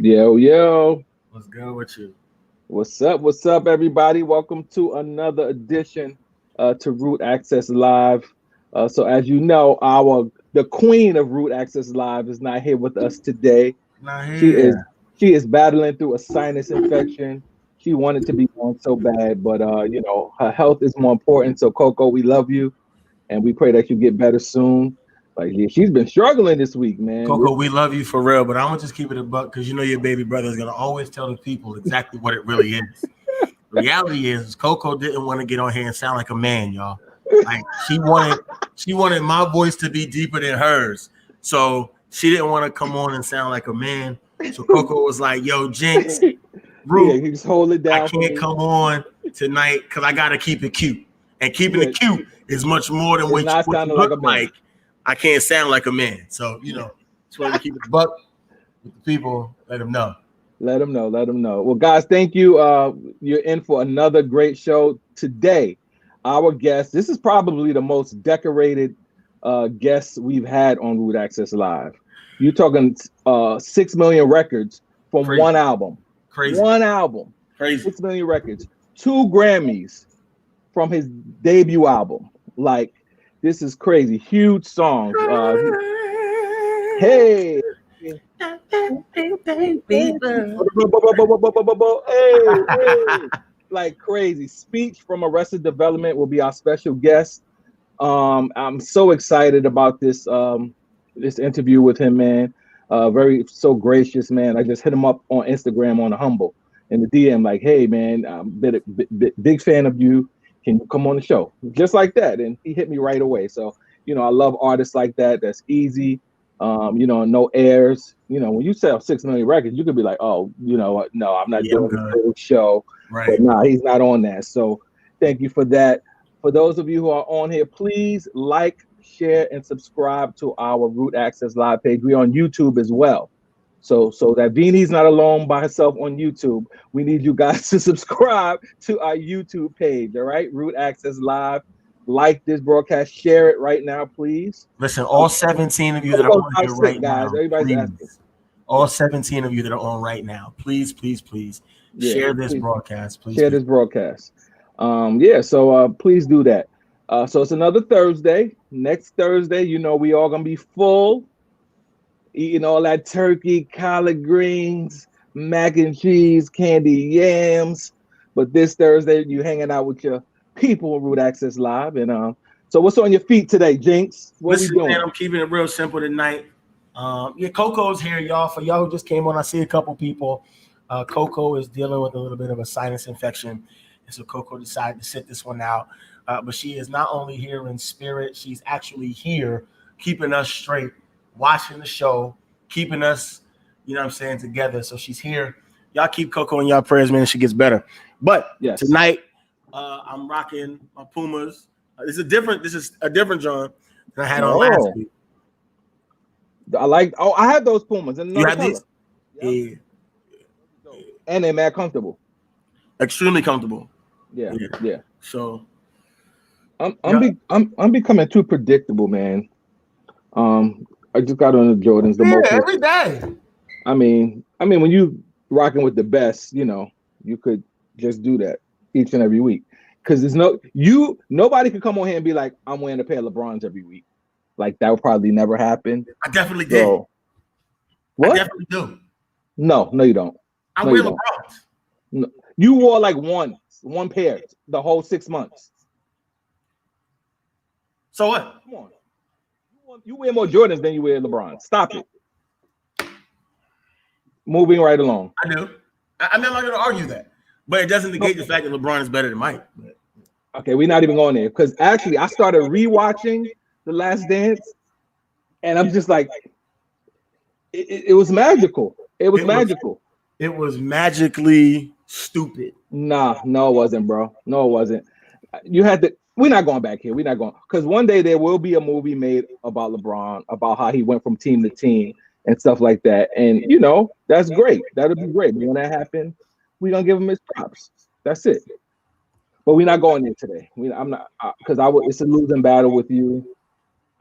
Yo. Yo. What's good with you? What's up, everybody? Welcome to another edition to Root Access Live. So as you know, the queen of Root Access Live is not here with us today. Not here. She is battling through a sinus infection. She wanted to be on so bad, but her health is more important. So Coco, we love you, and we pray that you get better soon. Like she's been struggling this week, man. Coco, we love you for real, but I'm gonna just keep it a buck because you know your baby brother is gonna always tell the people exactly what it really is. The reality is Coco didn't want to get on here and sound like a man, y'all. Like she wanted my voice to be deeper than hers. So she didn't want to come on and sound like a man. So Coco was like, yo, Jinx, Root, just hold it down. I can't come on tonight because I gotta keep it cute. And keeping it cute is much more than what you look like. I can't sound like a man. So, just want to keep it a buck with the people. Let them know. Let them know. Well, guys, thank you. You're in for another great show today. Our guest, this is probably the most decorated guest we've had on Root Access Live. You're talking 6 million records from one album. Crazy. One album. Crazy. 6 million records. 2 Grammys from his debut album. Like, this is crazy. Huge songs. Hey. Like crazy. Speech from Arrested Development will be our special guest. I'm so excited about this interview with him, man. So gracious, man. I just hit him up on Instagram on the Humble in the DM, like, hey, man, I'm big fan of you. Can you come on the show? Just like that. And he hit me right away. So, I love artists like that. That's easy. No airs. When you sell 6 million records, you could be like, oh, no, I'm not doing a little show. Right. But nah, he's not on that. So thank you for that. For those of you who are on here, please like, share, and subscribe to our Root Access Live page. We're on YouTube as well. So that Beanie's not alone by herself on YouTube. We need you guys to subscribe to our YouTube page, all right? Root Access Live. Like this broadcast. Share it right now, please. Listen, all 17 of you that are on here right now, everybody's asking. All 17 of you that are on right now, please share this broadcast. Please share this broadcast. So please do that. So it's another Thursday. Next Thursday, we all gonna be full. Eating all that turkey, collard greens, mac and cheese, candy yams. But this Thursday, you hanging out with your people on Root Access Live. And so what's on your feet today, Jinx? What we doing? Man, I'm keeping it real simple tonight. Coco's here, y'all. For y'all who just came on, I see a couple people. Coco is dealing with a little bit of a sinus infection. And so Coco decided to sit this one out. But she is not only here in spirit, she's actually here keeping us straight, watching the show, keeping us, together. So she's here. Y'all keep Coco in y'all prayers, man, and she gets better. But tonight, I'm rocking my Pumas. This is a different John than I had on last week. I have those Pumas. And you have these? Yeah. And they're mad comfortable. Extremely comfortable. Yeah. So I'm becoming too predictable, man. I just got on the Jordans. every day. I mean, when you rocking with the best, you could just do that each and every week. Because nobody could come on here and be like, I'm wearing a pair of LeBrons every week. Like that would probably never happen. I definitely did. What? I definitely do. No, you don't. I wear LeBrons. No. You wore like one pair the whole 6 months. So what? Come on. You wear more Jordans than you wear LeBron. Stop it. Moving right along. I do. I'm not going to argue that. But it doesn't negate the fact that LeBron is better than Mike. Okay, we're not even going there. Because actually, I started rewatching The Last Dance. And I'm just like, it was magical. It was magical. It was magically stupid. No, it wasn't, bro. No, it wasn't. You had to. We're not going back here. We're not going, because one day there will be a movie made about LeBron, about how he went from team to team and stuff like that. And that's great. That'll be great. But when that happens, we're gonna give him his props. That's it. But we're not going there today. I'm not, because it's a losing battle with you.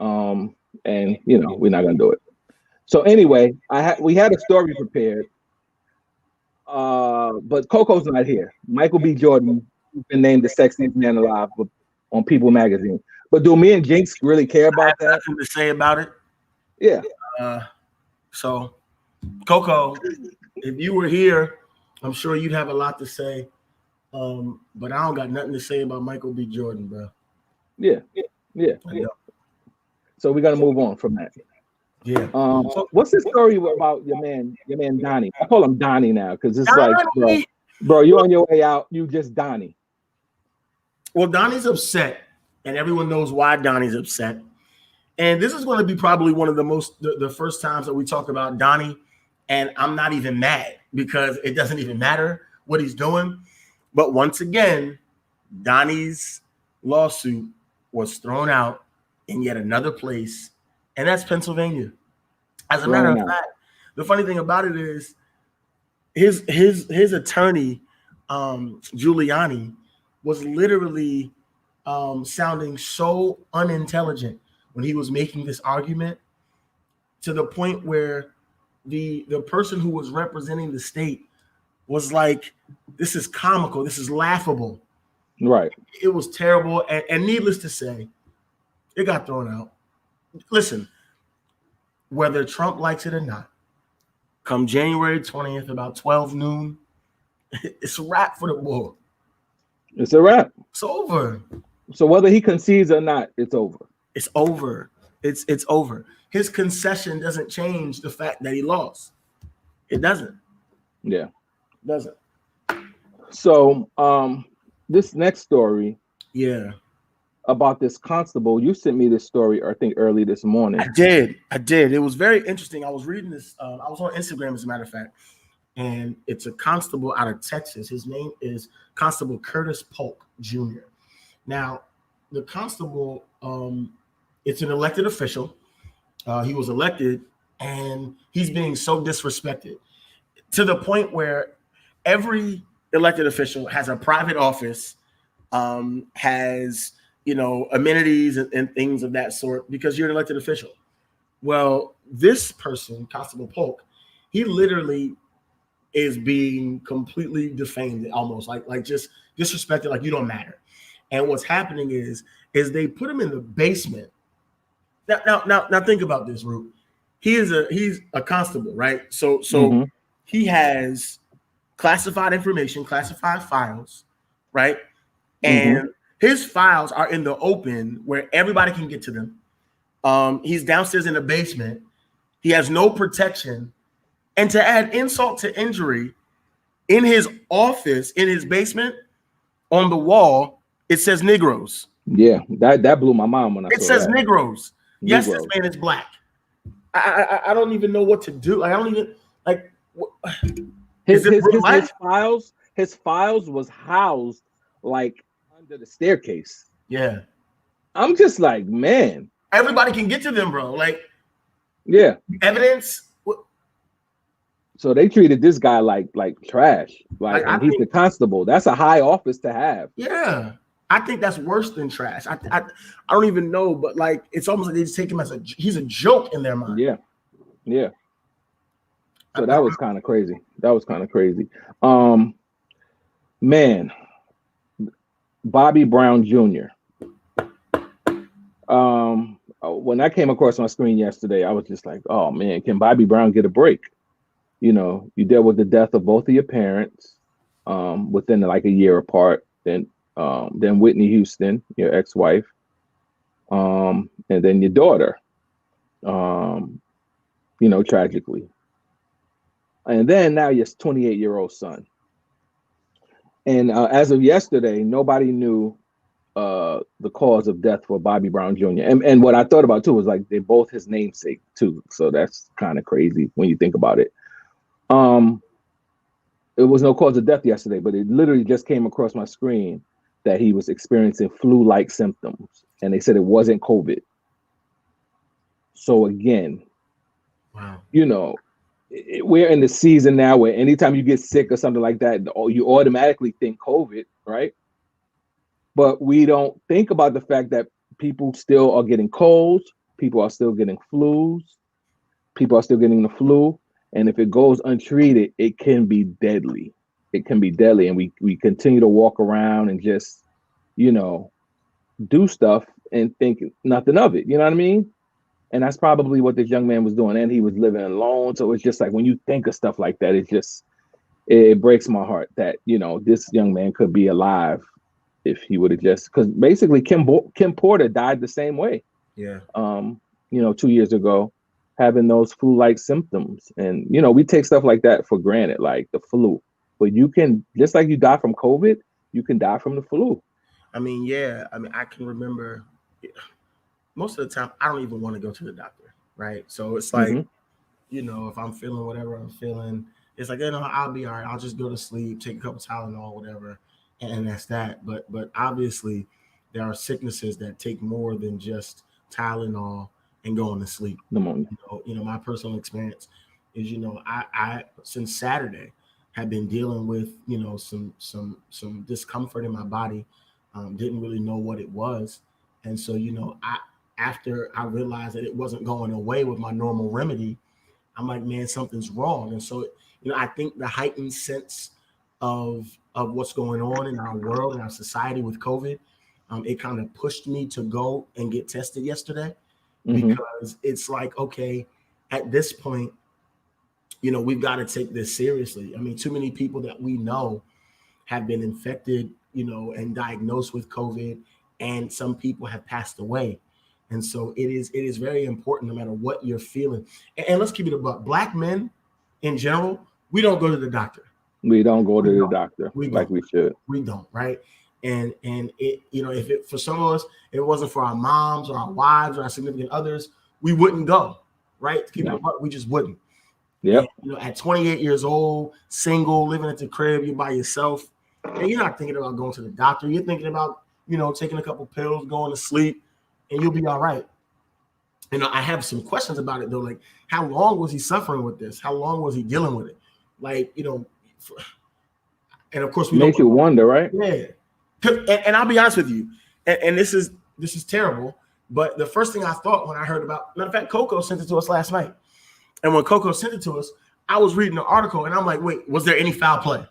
And we're not gonna do it. So anyway, we had a story prepared. But Coco's not here. Michael B. Jordan has been named the sexiest man alive on People magazine. But do me and Jinx really care about that? Nothing to say about it. Yeah. So, Coco, if you were here, I'm sure you'd have a lot to say. But I don't got nothing to say about Michael B. Jordan, bro. Yeah. So we got to move on from that. Yeah. What's the story about your man Donnie? I call him Donnie now because it's like, bro, you're on your way out. You just Donnie. Well, Donnie's upset, and everyone knows why Donnie's upset. And this is going to be probably one of the first times that we talk about Donnie, and I'm not even mad because it doesn't even matter what he's doing. But once again, Donnie's lawsuit was thrown out in yet another place, and that's Pennsylvania. As a matter of fact, the funny thing about it is his attorney, Giuliani, was literally sounding so unintelligent when he was making this argument, to the point where the person who was representing the state was like, this is comical, this is laughable. Right. It was terrible. And needless to say, it got thrown out. Listen, whether Trump likes it or not, come January 20th, about 12 noon, it's a wrap for the bull. It's a wrap. It's over. So whether he concedes or not, it's over. It's over. It's over. His concession doesn't change the fact that he lost. It doesn't. Yeah. It doesn't. So this next story. Yeah. About this constable. You sent me this story, I think, early this morning. I did. It was very interesting. I was reading this. I was on Instagram, as a matter of fact. And it's a constable out of Texas. His name is Constable Curtis Polk Jr. Now, the constable, it's an elected official. He was elected, and he's being so disrespected to the point where every elected official has a private office, has amenities and things of that sort, because you're an elected official. Well, this person, Constable Polk, he literally is being completely defamed, almost like just disrespected, like you don't matter. And what's happening is they put him in the basement. Now think about this, Root. He's a constable, right? So he has classified information, classified files, right? And his files are in the open where everybody can get to them. He's downstairs in the basement. He has no protection. And to add insult to injury, in his office, in his basement, on the wall, it says Negroes. Yeah, that blew my mind when I saw that. It says Negroes. Yes, this man is black. I don't even know what to do. I don't even like. His files was housed like under the staircase. Yeah, I'm just like, man. Everybody can get to them, bro. Like, yeah, evidence. So they treated this guy like trash. Like I And he's think, the constable. That's a high office to have. yeah, I think that's worse than trash. I don't even know, but like it's almost like they just take him as he's a joke in their mind. Yeah, yeah. I, So that was kind of crazy. That was kind of crazy. Um, man, Bobby Brown Jr. When that came across my screen yesterday, I was just like, oh man, can Bobby Brown get a break? You know, you dealt with the death of both of your parents within like a year apart. Then Whitney Houston, your ex-wife, and then your daughter, you know, tragically. And then now your 28-year-old son. And as of yesterday, nobody knew the cause of death for Bobby Brown Jr. And what I thought about too was like they're both his namesake too. So that's kind of crazy when you think about it. It was no cause of death yesterday, but it literally just came across my screen that he was experiencing flu-like symptoms, and they said it wasn't COVID. So again, wow. you know, we're in the season now where anytime you get sick or something like that, you automatically think COVID, right? But we don't think about the fact that people still are getting colds, people are still getting flus, people are still getting the flu. And if it goes untreated, it can be deadly. It can be deadly. And we continue to walk around and just, you know, do stuff and think nothing of it. You know what I mean? And that's probably what this young man was doing. And he was living alone. So it's just like when you think of stuff like that, it breaks my heart that, you know, this young man could be alive if he would have just, because basically Kim Porter died the same way. Yeah. You know, 2 years ago, having those flu-like symptoms. And, you know, we take stuff like that for granted, like the flu. But you can, just like you die from COVID, you can die from the flu. I mean, yeah. I mean, I can remember most of the time I don't even want to go to the doctor, right? So it's like, Mm-hmm. you know, if I'm feeling whatever I'm feeling, it's like, you know, I'll be all right. I'll just go to sleep, take a couple Tylenol, whatever, and that's that. But obviously, there are sicknesses that take more than just Tylenol and going to sleep. Pneumonia. My personal experience is, I since Saturday have been dealing with, some discomfort in my body. Didn't really know what it was, and so after I realized that it wasn't going away with my normal remedy, I'm like, man, something's wrong. And so, I think the heightened sense of what's going on in our world and our society with COVID, it kind of pushed me to go and get tested yesterday, Mm-hmm. because it's like, okay, at this point, we've got to take this seriously. I mean, too many people that we know have been infected, and diagnosed with COVID, and some people have passed away. And so it is very important, no matter what you're feeling. And let's keep it about Black men in general. We don't go to the doctor. We don't go We to the don't. doctor We like don't. we should. We don't. Right. And it, if it for some of us, it wasn't for our moms or our wives or our significant others, we wouldn't go. Right. To keep it apart, we just wouldn't. And, Yep. at 28 years old, single, living at the crib, you're by yourself, and you're not thinking about going to the doctor. You're thinking about, taking a couple pills, going to sleep, and you'll be all right. I have some questions about it though. Like, how long was he suffering with this? How long was he dealing with it? Like, and of course we don't. Makes you wonder, right? Yeah. And I'll be honest with you, and this is terrible. But the first thing I thought when I heard about, matter of fact, Coco sent it to us last night. And when Coco sent it to us, I was reading the article and I'm like, wait, was there any foul play?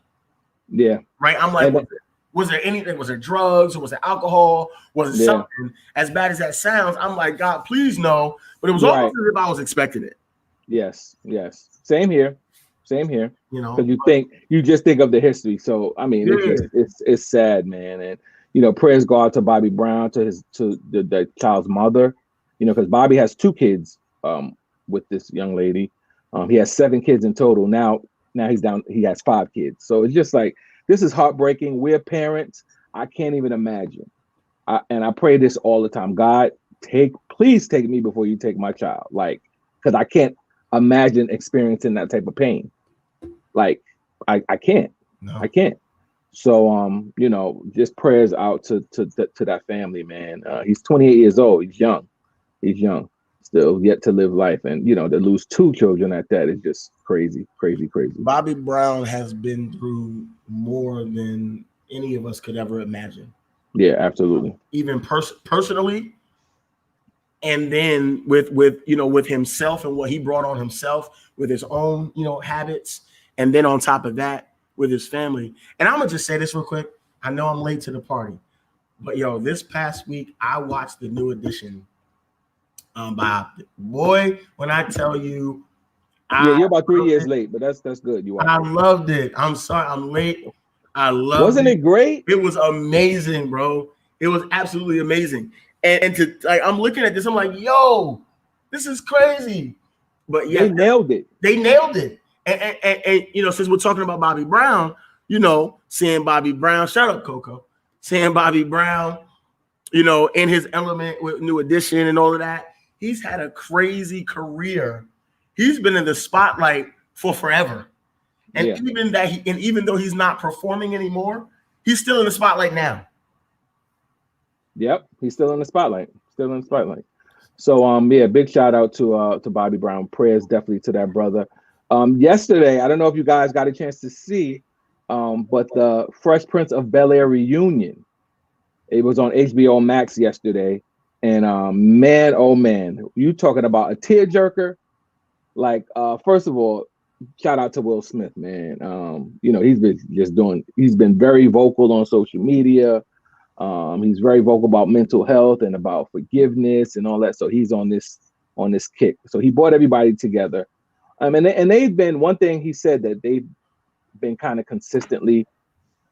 Yeah. Right. I'm like, was there anything? Was there drugs, or was it alcohol? Was it something? As bad as that sounds, I'm like, God, please no. But it was almost as if I was expecting it. Yes. Same here. Because you just think of the history. So I mean, it's sad, man. And prayers go out to Bobby Brown, to the child's mother. Because Bobby has 2 kids with this young lady. He has 7 kids in total. Now he's down. He has 5 kids. So it's just like, this is heartbreaking. We're parents. I can't even imagine. And I pray this all the time. God, please take me before you take my child. Like, because I can't imagine experiencing that type of pain. Like, I can't. No. I can't. So just prayers out to that family, man. He's 28 years old. He's young. still yet to live life, and to lose 2 children at that is just crazy, crazy, crazy. Bobby Brown has been through more than any of us could ever imagine. Yeah, absolutely. Even personally, and then with himself and what he brought on himself with his own habits, and then on top of that with his family. And I'm gonna just say this real quick. I know I'm late to the party, but this past week I watched the New Edition biopic. Boy, when I tell you, you're about 3 years late, but that's good. I loved it. I'm sorry, I'm late. I loved Wasn't it great? It was amazing, bro. It was absolutely amazing. And to I'm looking at this, I'm like, yo, this is crazy. But yeah, they nailed it. They nailed it. And since we're talking about Bobby Brown, seeing Bobby Brown, shout out Coco, seeing Bobby Brown, in his element with New Edition and all of that, he's had a crazy career. He's been in the spotlight for forever. And even though he's not performing anymore, he's still in the spotlight now. Yep, he's still in the spotlight. So big shout out to Bobby Brown. Prayers definitely to that brother. Yesterday, I don't know if you guys got a chance to see, but the Fresh Prince of Bel-Air reunion. It was on HBO Max yesterday, and man, oh man, you talking about a tearjerker? Like, first of all, shout out to Will Smith, man. He's been very vocal on social media. He's very vocal about mental health and about forgiveness and all that. So he's on this kick. So he brought everybody together. And they've been, one thing he said, that they've been kind of consistently,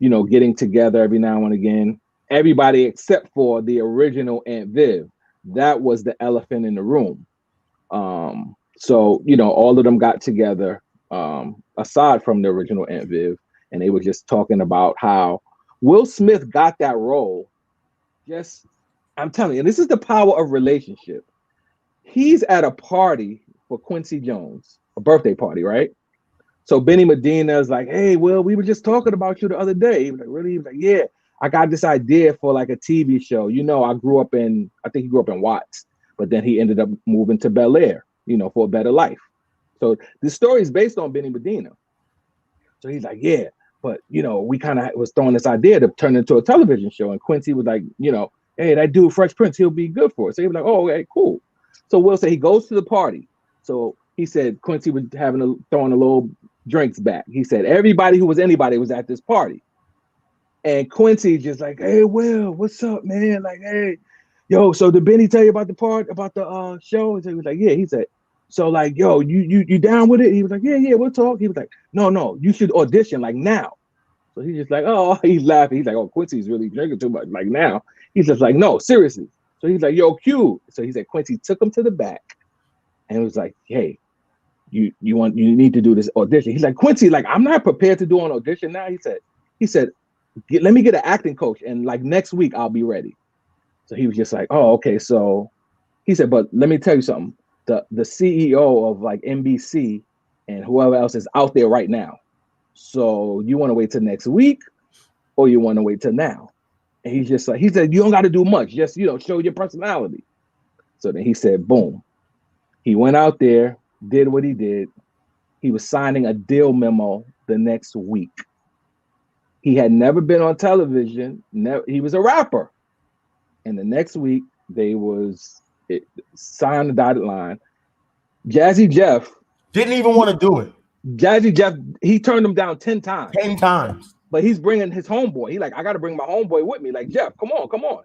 getting together every now and again. Everybody except for the original Aunt Viv. That was the elephant in the room. So all of them got together, aside from the original Aunt Viv, and they were just talking about how Will Smith got that role. I'm telling you, this is the power of relationship. He's at a party for Quincy Jones, a birthday party, right? So Benny Medina is like, "Hey, Will, we were just talking about you the other day." He was like, "Really?" He was like, "Yeah, I got this idea for like a TV show. I think he grew up in Watts, but then he ended up moving to Bel-Air, for a better life. So this story is based on Benny Medina." So he's like, "Yeah, but we kind of was throwing this idea to turn into a television show." And Quincy was like, "Hey, that dude Fresh Prince, he'll be good for it." So he was like, "Oh, okay, cool." So Will said he goes to the party. So he said Quincy was throwing a little drinks back. He said everybody who was anybody was at this party. And Quincy just like, "Hey, Will, what's up, man? Like, hey, yo, so did Benny tell you about the show?" And so he was like, "Yeah." He said, "So like, yo, you down with it?" He was like, "Yeah, we'll talk." He was like, No, you should audition like now." So he's just like, oh, he's laughing. He's like, "Oh, Quincy's really drinking too much like now." He's just like, "No, seriously." So he's like, "Yo, Q." So he said Quincy took him to the back and was like, "Hey, you need to do this audition." He's like, "Quincy, like, I'm not prepared to do an audition now." He said, "Let me get an acting coach, and like next week I'll be ready." So he was just like, "Oh, okay." So he said, "But let me tell you something. The CEO of like NBC and whoever else is out there right now. So you want to wait till next week, or you want to wait till now?" And he's just like, he said, "You don't got to do much. Just show your personality." So then he said, boom. He went out there, did what he did. He was signing a deal memo the next week. He had never been on television. He was a rapper. And the next week, signed the dotted line. Jazzy Jeff didn't even want to do it. Jazzy Jeff, he turned him down 10 times. 10 times. But he's bringing his homeboy. He like, "I got to bring my homeboy with me." Like, "Jeff, come on.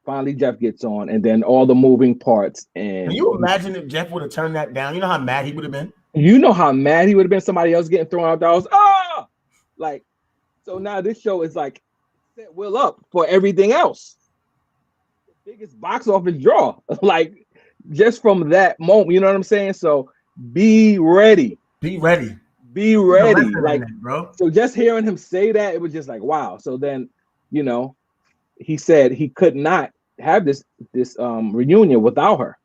Finally, Jeff gets on, and then all the moving parts. And can you imagine if Jeff would have turned that down? You know how mad he would have been? You know how mad he would have been? Somebody else getting thrown out the house. Ah! Like, so now this show is like set Will up for everything else. The biggest box office draw. Like, just from that moment, you know what I'm saying? So be ready. Be ready. Like, bro. So just hearing him say that, it was just like, wow. So then, he said he could not have this reunion without her.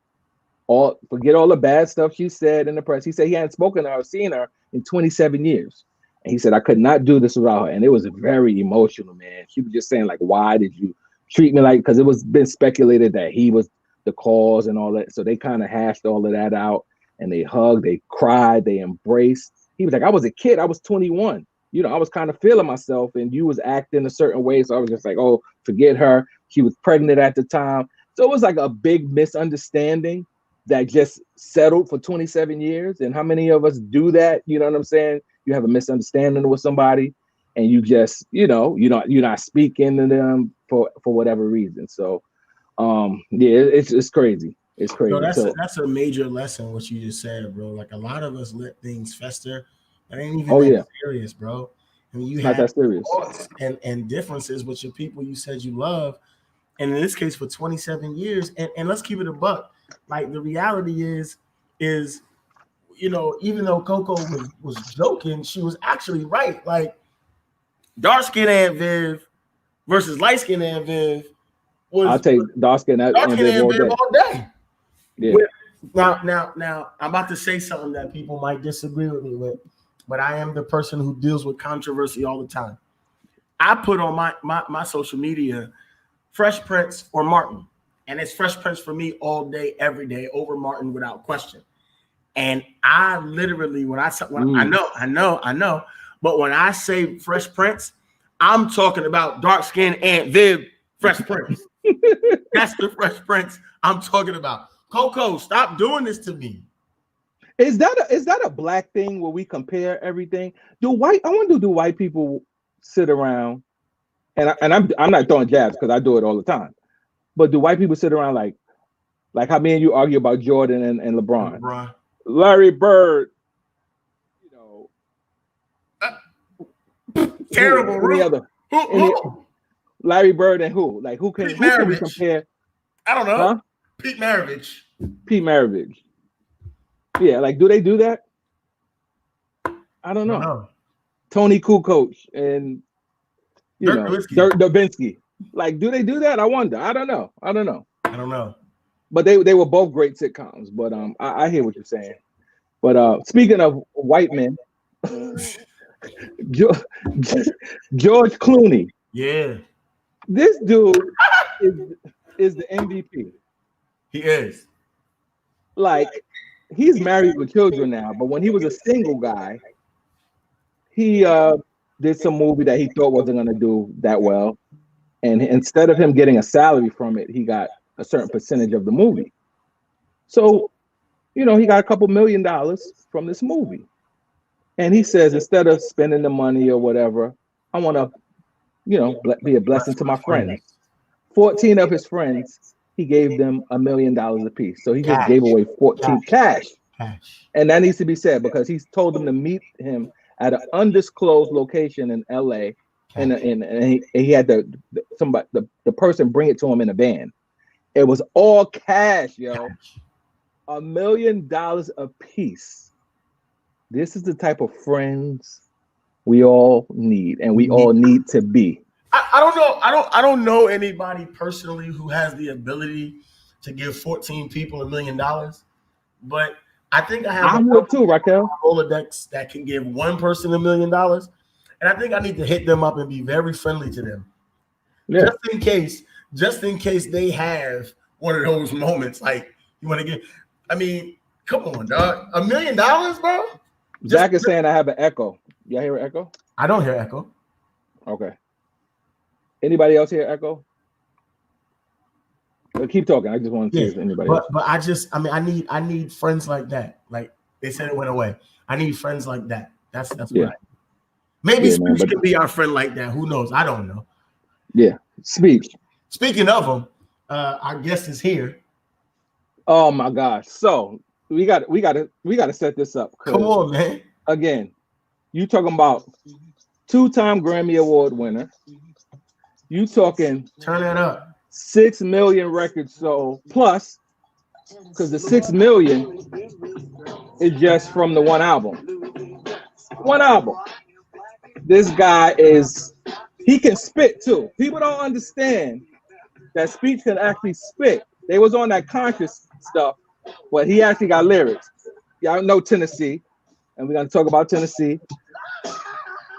Forget all the bad stuff she said in the press. He said he hadn't spoken to her or seen her in 27 years. And he said, "I could not do this without her." And it was very emotional, man. She was just saying, like, "Why did you treat me like," because it was been speculated that he was the calls and all that. So they kind of hashed all of that out, and they hugged, they cried, they embraced. He was like, I was a kid, I was 21. You know, I was kind of feeling myself, and you was acting a certain way. So I was just like, oh, forget her. She was pregnant at the time. So it was like a big misunderstanding that just settled for 27 years. And how many of us do that? You know what I'm saying? You have a misunderstanding with somebody, and you just, you're not speaking to them for whatever reason. So yeah, it's crazy. It's crazy. No, so that's a major lesson what you just said, bro. Like a lot of us let things fester. That ain't even serious, bro. I mean, you not have that serious. thoughts and differences with your people you said you love, and in this case for 27 years. And let's keep it a buck. Like the reality is even though Coco was joking, she was actually right. Like dark skinned Aunt Viv versus light skinned Aunt Viv I'll take dark skinned Aunt Viv all day. Yeah. Now I'm about to say something that people might disagree with me with, but I am the person who deals with controversy all the time. I put on my social media Fresh Prince or Martin, and it's Fresh Prince for me all day, every day over Martin without question. And I literally, I know, but when I say Fresh Prince, I'm talking about dark skinned Aunt Viv Fresh Prince. That's the Fresh Prince I'm talking about. Coco, stop doing this to me. Is that a black thing where we compare everything? I wonder, do white people sit around, and I'm not throwing jabs because I do it all the time, but do white people sit around like how me and you argue about Jordan and LeBron. Larry Bird, terrible. Larry Bird and who? Like who can we compare? I don't know. Huh? Pete Maravich. Yeah, like do they do that? I don't know. Tony Kukoc and Dirk Nowitzki. Like, do they do that? I wonder. I don't know. But they were both great sitcoms. But I hear what you're saying. But speaking of white men, George Clooney. Yeah. This dude is the MVP. He is. Like, he's married with children now, but when he was a single guy, he did some movie that he thought wasn't going to do that well. And instead of him getting a salary from it, he got a certain percentage of the movie. So, he got a couple $1 million from this movie. And he says, instead of spending the money or whatever, I want to, be a blessing to my friends. 14 of his friends, he gave them $1 million a piece. So he just gave away 14 cash. And that needs to be said because he's told them to meet him at an undisclosed location in LA. And he had the person bring it to him in a van. It was all cash, yo. $1 million a piece. This is the type of friends we all need, and we all need to be. I don't know. I don't know anybody personally who has the ability to give 14 people $1 million, but I think I have. I would too, Raquel. Rolodex that can give one person $1 million, and I think I need to hit them up and be very friendly to them, just in case they have one of those moments. Like you want to get. I mean, come on, dog. $1 million, bro. Zach is saying I have an echo. Y'all hear an echo? I don't hear echo. Okay. Anybody else hear echo? Well, keep talking. I just want to see if anybody else. But I need friends like that. Like they said it went away. I need friends like that. That's what I need. Maybe Speech could be our friend like that. Who knows? I don't know. Yeah. Speech. Speaking of them, our guest is here. Oh my gosh. So we got to set this up. Come on, man. Again, you talking about 2-time Grammy Award winner. You talking turn that up. 6 million records sold plus, because the 6 million is just from the one album. One album. This guy he can spit too. People don't understand that Speech can actually spit. They was on that conscious stuff, but he actually got lyrics. Y'all know Tennessee, and we're gonna talk about Tennessee.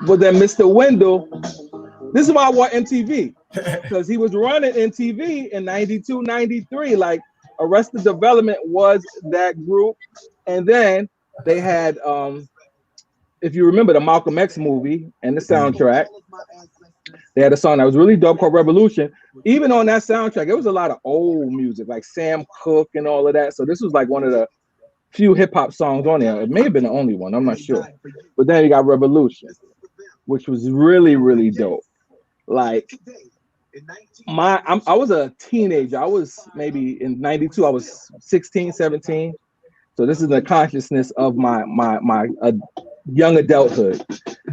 But then Mr. Wendell, this is why I want MTV, because he was running MTV in 92, 93. Like Arrested Development was that group, and then they had if you remember the Malcolm X movie and the soundtrack, they had a song that was really dope called Revolution. Even on that soundtrack, there was a lot of old music like Sam Cooke and all of that. So this was like one of the few hip hop songs on there. It may have been the only one, I'm not sure. But then you got Revolution, which was really, really dope. Like I was a teenager. I was maybe in 92, I was 16, 17. So this is the consciousness of my young adulthood.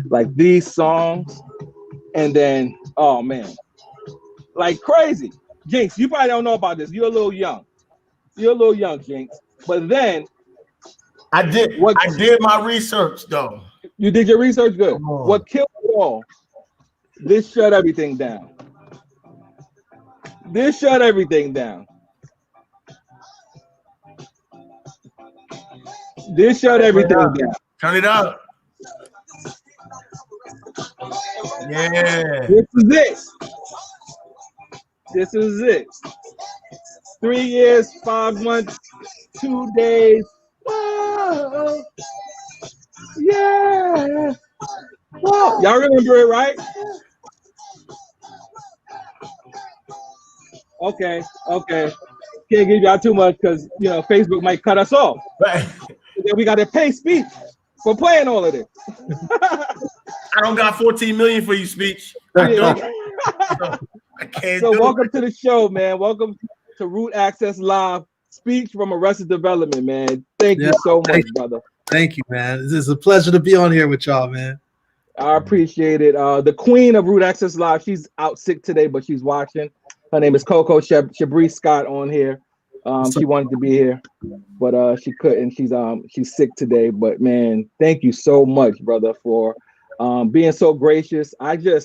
Like these songs, and then, oh man, like crazy. Jinx, you probably don't know about this. You're a little young. Jinx. But then I did my research though. You did your research? Good. What killed it all? This shut everything down. This shut everything down. This shut everything down. Turn it up. Yeah. This is it. This is it. 3 years, 5 months, 2 days. Whoa. Yeah. Whoa. Y'all remember it, right? Okay. Can't give y'all too much because Facebook might cut us off. Right. Then we got to pay Speech for playing all of this. I don't got 14 million for you, Speech. I can't. So welcome to the show, man. Welcome to Root Access Live. Speech from Arrested Development, man. Thank you so much, brother. Thank you, man. It's a pleasure to be on here with y'all, man. I appreciate it. The queen of Root Access Live, she's out sick today, but she's watching. Her name is Coco Shabri Scott on here. She wanted to be here, but she couldn't. She's sick today. But man, thank you so much, brother, for being so gracious. I've been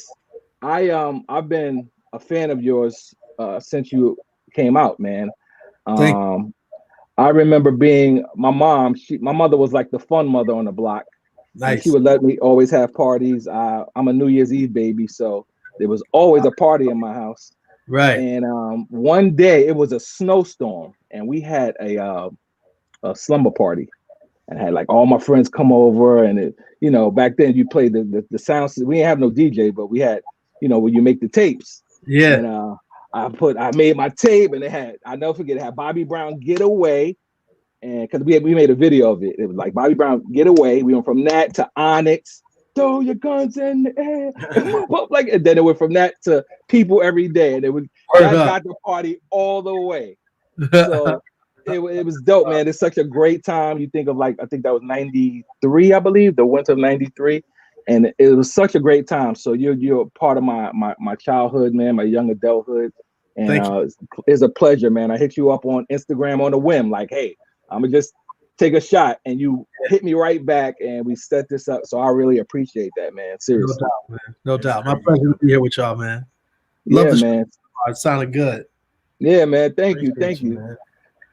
a fan of yours since you came out, man. I remember being my mother was like the fun mother on the block. Nice. She would let me always have parties. I'm a New Year's Eve baby, so there was always a party in my house. Right. And one day it was a snowstorm, and we had a slumber party, and I had like all my friends come over, and back then you played the sound. We didn't have no DJ, but we had when you make the tapes. Yeah. And I made my tape, and I'll never forget, it had Bobby Brown Get Away. And because we made a video of it. It was like Bobby Brown Get Away. We went from that to Onyx, throw your guns in the air. And then it went from that to People Every Day. And that got the party all the way. So it was dope, man. It's such a great time. You think of I think that was 93, I believe, the winter of 93. And it was such a great time. So you're part of my childhood, man, my young adulthood. And it's a pleasure, man. I hit you up on Instagram on a whim, like, hey, I'm gonna just take a shot, and you hit me right back, and we set this up. So I really appreciate that, man. Seriously. No doubt, man. No doubt. My pleasure to be here with y'all, man. Love the man. It sounded good. Yeah, man. Thank you. Man.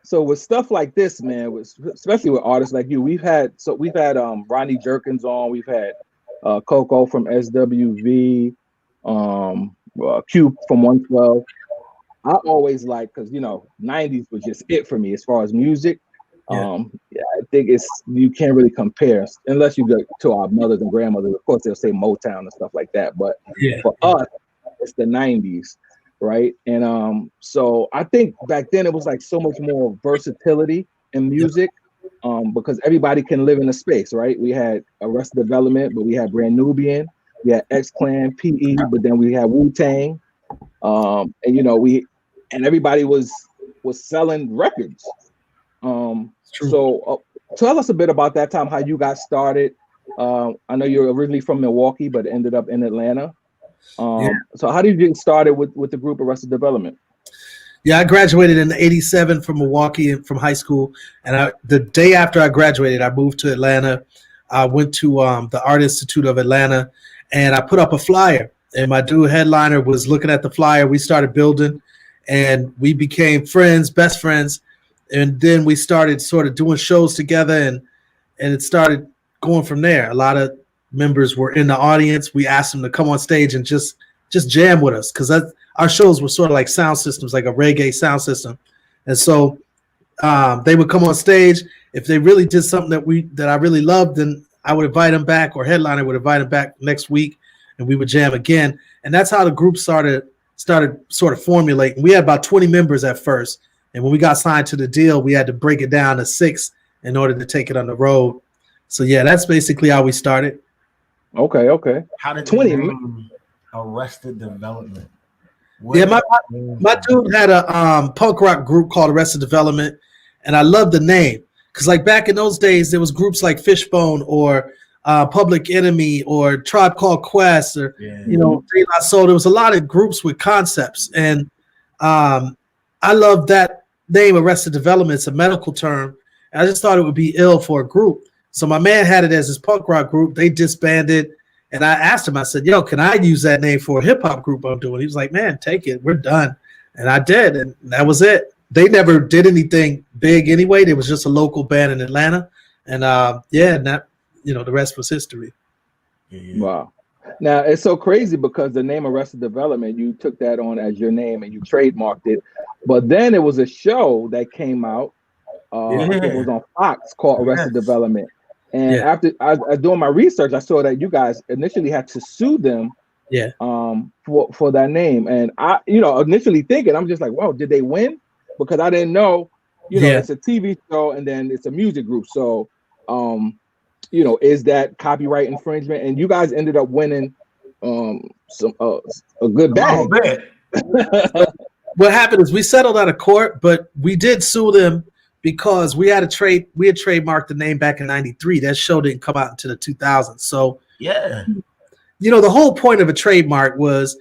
So with stuff like this, man, especially with artists like you, we've had Ronnie Jerkins on, we've had Coco from SWV, Q from 112. I always because 90s was just it for me as far as music. I think you can't really compare unless you go to our mothers and grandmothers. Of course, they'll say Motown and stuff like that. But for us, it's the 90s, right? And so I think back then it was like so much more versatility in music, because everybody can live in a space, right? We had Arrested Development, but we had Brand Nubian, we had X-Clan, PE, but then we had Wu-Tang, and everybody was selling records. So tell us a bit about that time, how you got started. I know you're originally from Milwaukee, but ended up in Atlanta. So how did you get started with the group Arrested Development? Yeah, I graduated in '87 from Milwaukee from high school, and the day after I graduated, I moved to Atlanta. I went to the Art Institute of Atlanta, and I put up a flyer. And my dude headliner was looking at the flyer. We started building, and we became friends, best friends. And then we started sort of doing shows together, and it started going from there. A lot of members were in the audience. We asked them to come on stage and just jam with us, because our shows were sort of like sound systems, like a reggae sound system. And so They would come on stage. If they really did something that I really loved, then I would invite them back, or headliner would invite them back next week, and we would jam again. And that's how the group started sort of formulating. We had about 20 members at first, and when we got signed to the deal, we had to break it down to 6 in order to take it on the road. So yeah, that's basically how we started. Okay. How did 20 Arrested Development? Yeah, my dude had a punk rock group called Arrested Development, and I loved the name because, like, back in those days, there was groups like Fishbone or Public Enemy or Tribe Called Quest or De La Soul. There was a lot of groups with concepts, and I love that name, Arrested Development. It's a medical term. I just thought it would be ill for a group, so my man had it as his punk rock group. They disbanded. And I asked him, I said, yo, can I use that name for a hip hop group I'm doing? He was like, man, take it. We're done. And I did. And that was it. They never did anything big anyway. There was just a local band in Atlanta. And and that, the rest was history. Yeah. Wow. Now, it's so crazy because the name Arrested Development, you took that on as your name and you trademarked it. But then it was a show that came out. It was on Fox called Arrested Development. And after I doing my research, I saw that you guys initially had to sue them, for that name. And I, initially thinking, I'm just like, wow, did they win? Because I didn't know, it's a TV show and then it's a music group. So, is that copyright infringement? And you guys ended up winning a good bag. What happened is we settled out of court, but we did sue them. Because we had trademarked the name back in '93. That show didn't come out until the 2000s. So the whole point of a trademark was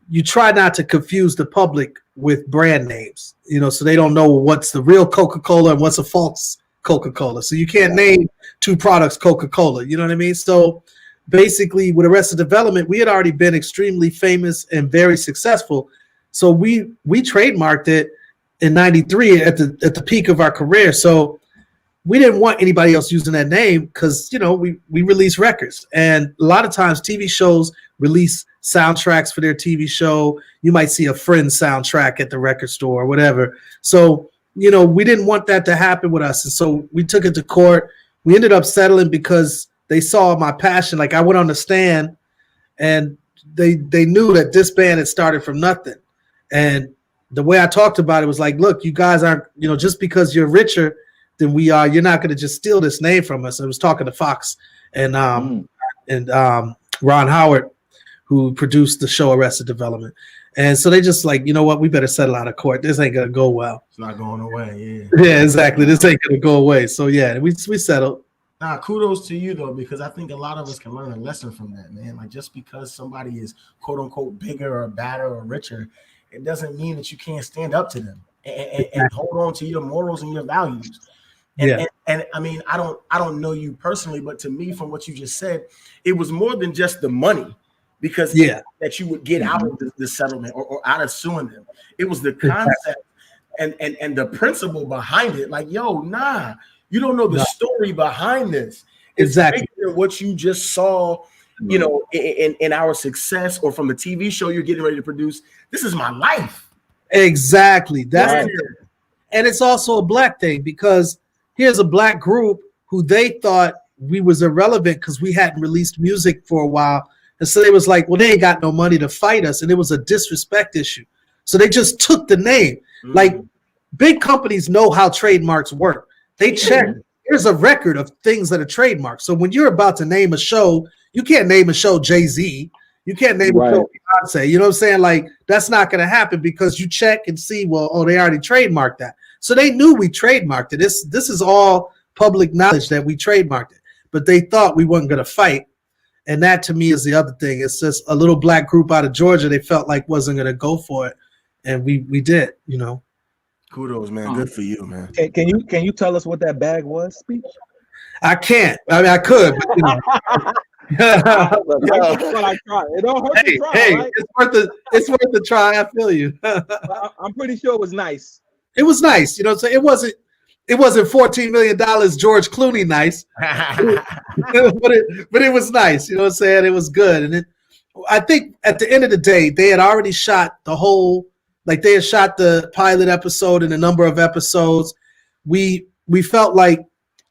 you try not to confuse the public with brand names. So they don't know what's the real Coca-Cola and what's a false Coca-Cola. So you can't name 2 products Coca-Cola. You know what I mean? So basically, with Arrested Development, we had already been extremely famous and very successful. So we trademarked it in '93 at the peak of our career. So we didn't want anybody else using that name because, we release records. And a lot of times TV shows release soundtracks for their TV show. You might see a Friends soundtrack at the record store or whatever. So, we didn't want that to happen with us. And so we took it to court. We ended up settling because they saw my passion. Like I went on the stand and they knew that this band had started from nothing. And the way I talked about it was like, look, you guys aren't, just because you're richer than we are, you're not going to just steal this name from us. I was talking to Fox and Ron Howard, who produced the show Arrested Development. And so they just like, you know what, we better settle out of court. This ain't going to go well. It's not going away, Yeah, exactly. This ain't going to go away. So yeah, we settled. Nah, kudos to you though, because I think a lot of us can learn a lesson from that, man. Like just because somebody is quote unquote bigger or badder or richer, it doesn't mean that you can't stand up to them and hold on to your morals and your values. And I mean, I don't know you personally, but to me, from what you just said, it was more than just the money, because that you would get out of the settlement or out of suing them. It was the concept and the principle behind it. Like, yo, nah, you don't know the story behind this. Exactly what you just saw. In our success or from the TV show you're getting ready to produce, this is my life. Exactly. That's and it's also a black thing because here's a black group who they thought we was irrelevant because we hadn't released music for a while. And so they was like, well, they ain't got no money to fight us. And it was a disrespect issue. So they just took the name. Like big companies know how trademarks work. They check. Here's a record of things that are trademarked. So when you're about to name a show, you can't name a show Jay-Z. You can't name a show Beyonce. You know what I'm saying? Like, that's not going to happen because you check and see, well, they already trademarked that. So they knew we trademarked it. This is all public knowledge that we trademarked it. But they thought we weren't going to fight. And that, to me, is the other thing. It's just a little black group out of Georgia they felt like wasn't going to go for it. And we did, Kudos, man. Good for you, man. Can you tell us what that bag was, Speech? I can't. I mean, I could, but, It don't hurt to try, right? It's worth the try. I feel you. I'm pretty sure it was nice. It was nice, so it wasn't $14 million George Clooney nice, but it was nice. You know what I'm saying? It was good, and I think at the end of the day, they had already shot the whole, like they had shot the pilot episode and a number of episodes. we felt like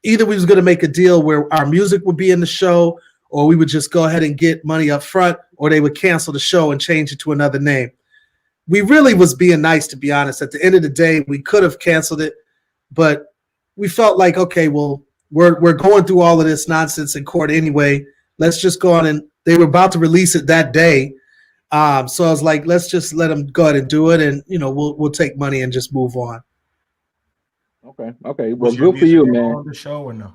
either we was going to make a deal where our music would be in the show, or we would just go ahead and get money up front, or they would cancel the show and change it to another name. We really was being nice, to be honest. At the end of the day, we could have canceled it, but we felt like, okay, well, we're going through all of this nonsense in court anyway. Let's just go on, and they were about to release it that day. So I was like, let's just let them go ahead and do it, and we'll take money and just move on. Okay. Well, good for you, man. On the show or no?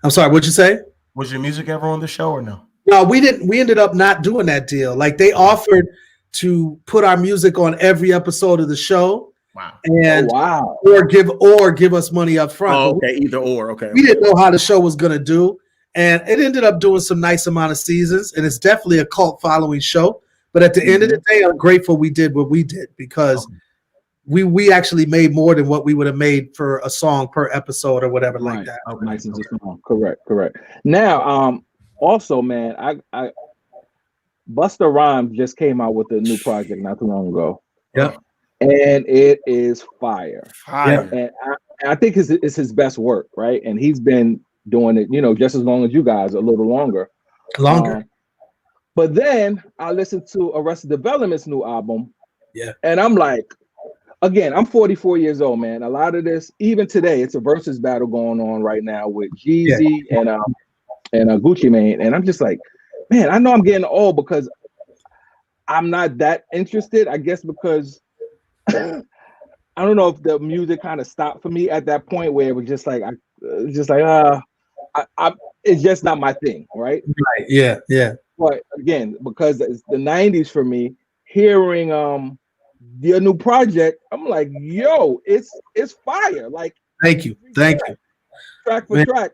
I'm sorry, what'd you say? Was your music ever on the show or no? No, we didn't. We ended up not doing that deal. Like, they offered to put our music on every episode of the show. Wow. And or give us money up front. Oh, okay, either or. Okay. We didn't know how the show was going to do, and it ended up doing some nice amount of seasons, and it's definitely a cult following show. But at the end of the day, I'm grateful we did what we did, because we actually made more than what we would have made for a song per episode or whatever like that. Okay. Nice and just correct. Now, also, man, I Busta Rhymes just came out with a new project not too long ago. Yep. And it is fire. Fire. And I think it's his best work, right? And he's been doing it, just as long as you guys, a little longer. But then I listened to Arrested Development's new album. Yeah. And I'm like, again, I'm 44 years old, man. A lot of this, even today, it's a versus battle going on right now with Jeezy and Gucci Mane. And I'm just like, man, I know I'm getting old because I'm not that interested. I guess because I don't know if the music kind of stopped for me at that point where it was just like, it's just not my thing, right? Right. Yeah. But again, because it's the 90s for me, hearing your new project, I'm like, yo, it's fire. Like, thank you. Track for track.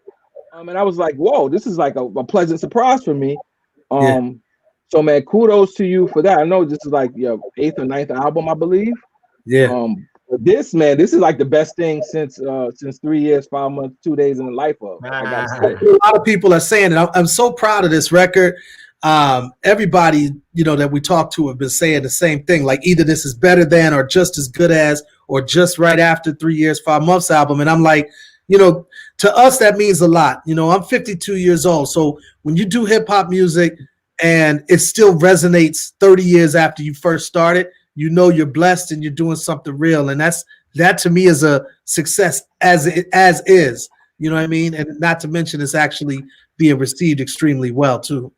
And I was like, whoa, this is like a pleasant surprise for me. So man, kudos to you for that. I know this is like your 8th or 9th album, I believe. Yeah. This is like the best thing since 3 years, 5 months, 2 days in the life of. A lot of people are saying it. I'm so proud of this record. Everybody, that we talk to have been saying the same thing. Like, either this is better than, or just as good as, or just right after 3 years, 5 months album. And I'm like, to us, that means a lot. I'm 52 years old. So when you do hip hop music and it still resonates 30 years after you first started, you're blessed and you're doing something real. And that to me is a success as is, you know what I mean? And not to mention it's actually being received extremely well too.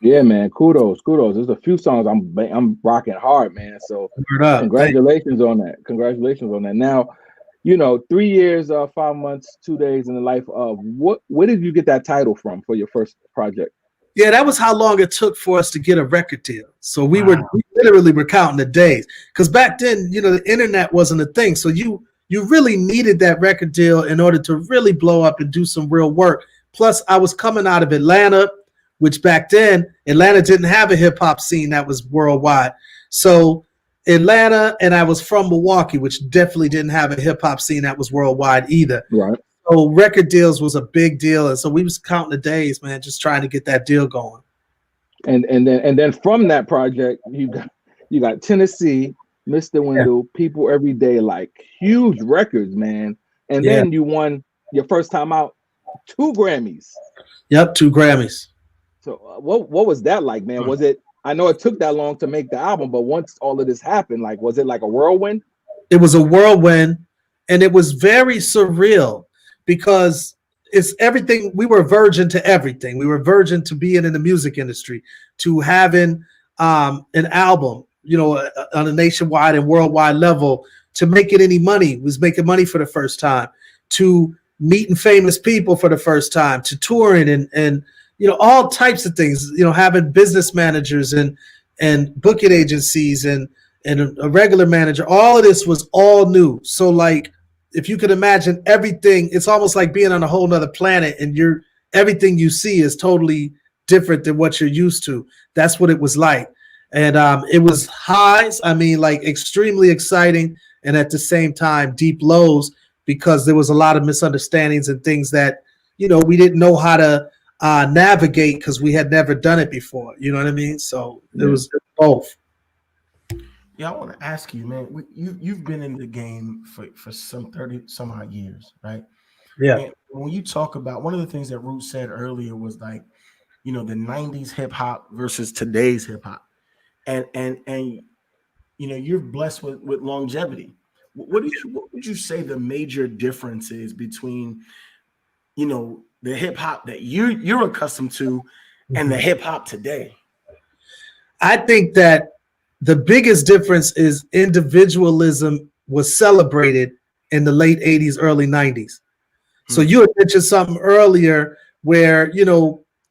Yeah, man. Kudos. There's a few songs I'm rocking hard, man. So congratulations on that. Now, 3 years, 5 months, 2 days in the life of where did you get that title from for your first project? Yeah, that was how long it took for us to get a record deal. So we literally were counting the days, because back then, the internet wasn't a thing. So you really needed that record deal in order to really blow up and do some real work. Plus, I was coming out of Atlanta, which back then Atlanta didn't have a hip hop scene that was worldwide. So Atlanta, and I was from Milwaukee, which definitely didn't have a hip hop scene that was worldwide either. Right. So record deals was a big deal, and so we was counting the days, man, just trying to get that deal going. And then from that project, you got Tennessee, Mr. Window, People Every Day, like huge records, man. And then you won your first time out 2 Grammys. Yep, 2 Grammys. So what was that like, man? Was it? I know it took that long to make the album, but once all of this happened, like, was it like a whirlwind? It was a whirlwind, and it was very surreal because it's everything. We were virgin to everything. We were virgin to being in the music industry, to having an album, on a nationwide and worldwide level, to making any money. Was making money for the first time, to meeting famous people for the first time, to touring and all types of things, having business managers and booking agencies and a regular manager. All of this was all new. So like, if you could imagine everything, it's almost like being on a whole nother planet, and everything you see is totally different than what you're used to. That's what it was like. And it was highs. I mean, like, extremely exciting. And at the same time, deep lows, because there was a lot of misunderstandings and things that, we didn't know how to navigate because we had never done it before. You know what I mean? So it was both. Yeah, I want to ask you, man. You've been in the game for some 30 some odd years, right? Yeah. And when you talk about one of the things that Root said earlier was like, the '90s hip hop versus today's hip hop, and you're blessed with longevity. What would you say the major difference is between the hip hop that you're accustomed to and the Mhm. hip hop today? I think that the biggest difference is individualism was celebrated in the late 80s, early 90s. So Hmm. you had mentioned something earlier where,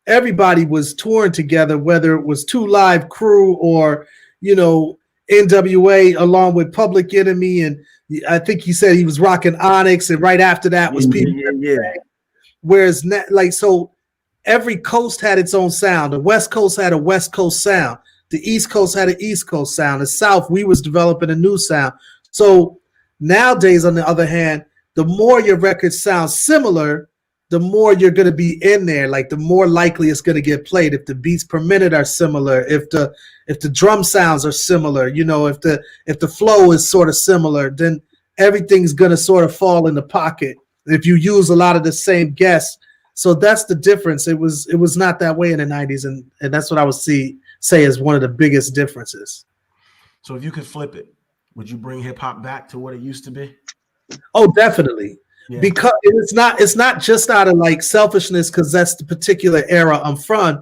everybody was touring together, whether it was Two Live Crew or, you know, NWA along with Public Enemy. And I think he said he was rocking Onyx. And right after that Yeah, was people. yeah, yeah, Whereas, so every coast had its own sound. The West Coast had a West Coast sound. The East Coast had an East Coast sound. The South, we was developing a new sound. So nowadays, on the other hand, the more your records sound similar, the more you're going to be in there. Like the more likely it's going to get played. If the beats per minute are similar, if the drum sounds are similar, if the flow is sort of similar, then everything's going to sort of fall in the pocket. If you use a lot of the same guests, so that's the difference. It was not that way in the '90s, and that's what I would say is one of the biggest differences. So if you could flip it, would you bring hip hop back to what it used to be? Oh, definitely. Yeah. Because it's not just out of like selfishness, because that's the particular era I'm from.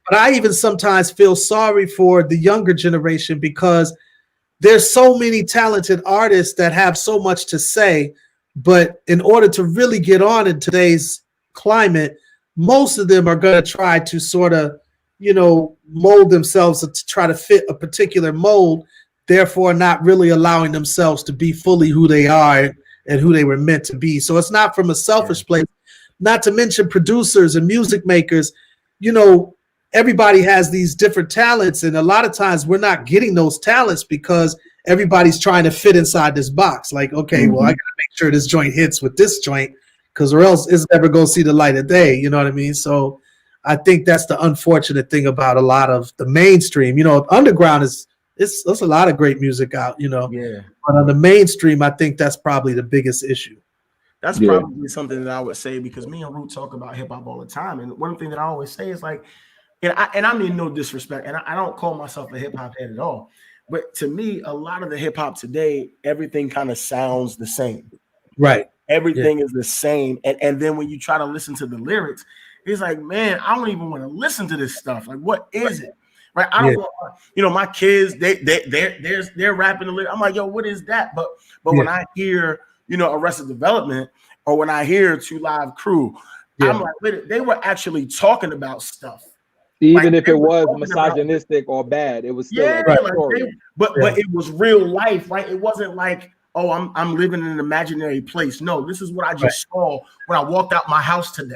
But I even sometimes feel sorry for the younger generation because there's so many talented artists that have so much to say, but in order to really get on in today's climate, most of them are going to try to sort of, mold themselves to try to fit a particular mold, therefore not really allowing themselves to be fully who they are and who they were meant to be. So it's not from a selfish place, not to mention producers and music makers. You know, everybody has these different talents, and a lot of times we're not getting those talents because everybody's trying to fit inside this box. Like, okay, well, I gotta make sure this joint hits with this joint, because or else it's never gonna see the light of day. You know what I mean? So I think that's the unfortunate thing about a lot of the mainstream. Underground there's a lot of great music out, Yeah. but on the mainstream, I think that's probably the biggest issue. That's Yeah. probably something that I would say, because me and Root talk about hip hop all the time. And one thing that I always say is like, and I mean no disrespect, and I don't call myself a hip hop head at all. But to me, a lot of the hip hop today, everything kind of sounds the same. Right. Everything is the same. And then when you try to listen to the lyrics, it's like, man, I don't even want to listen to this stuff. Like, what is it? Right? I don't Yeah. want, my kids, they're rapping the lyrics. I'm like, yo, what is that? But when I hear, Arrested Development, or when I hear Two Live Crew, I'm like, wait, they were actually talking about stuff. Even Like, if it was talking about- misogynistic or bad, it was still yeah, a like story. but it was real life, right? It wasn't like, oh, I'm living in an imaginary place. No, this is what I just saw when I walked out my house today.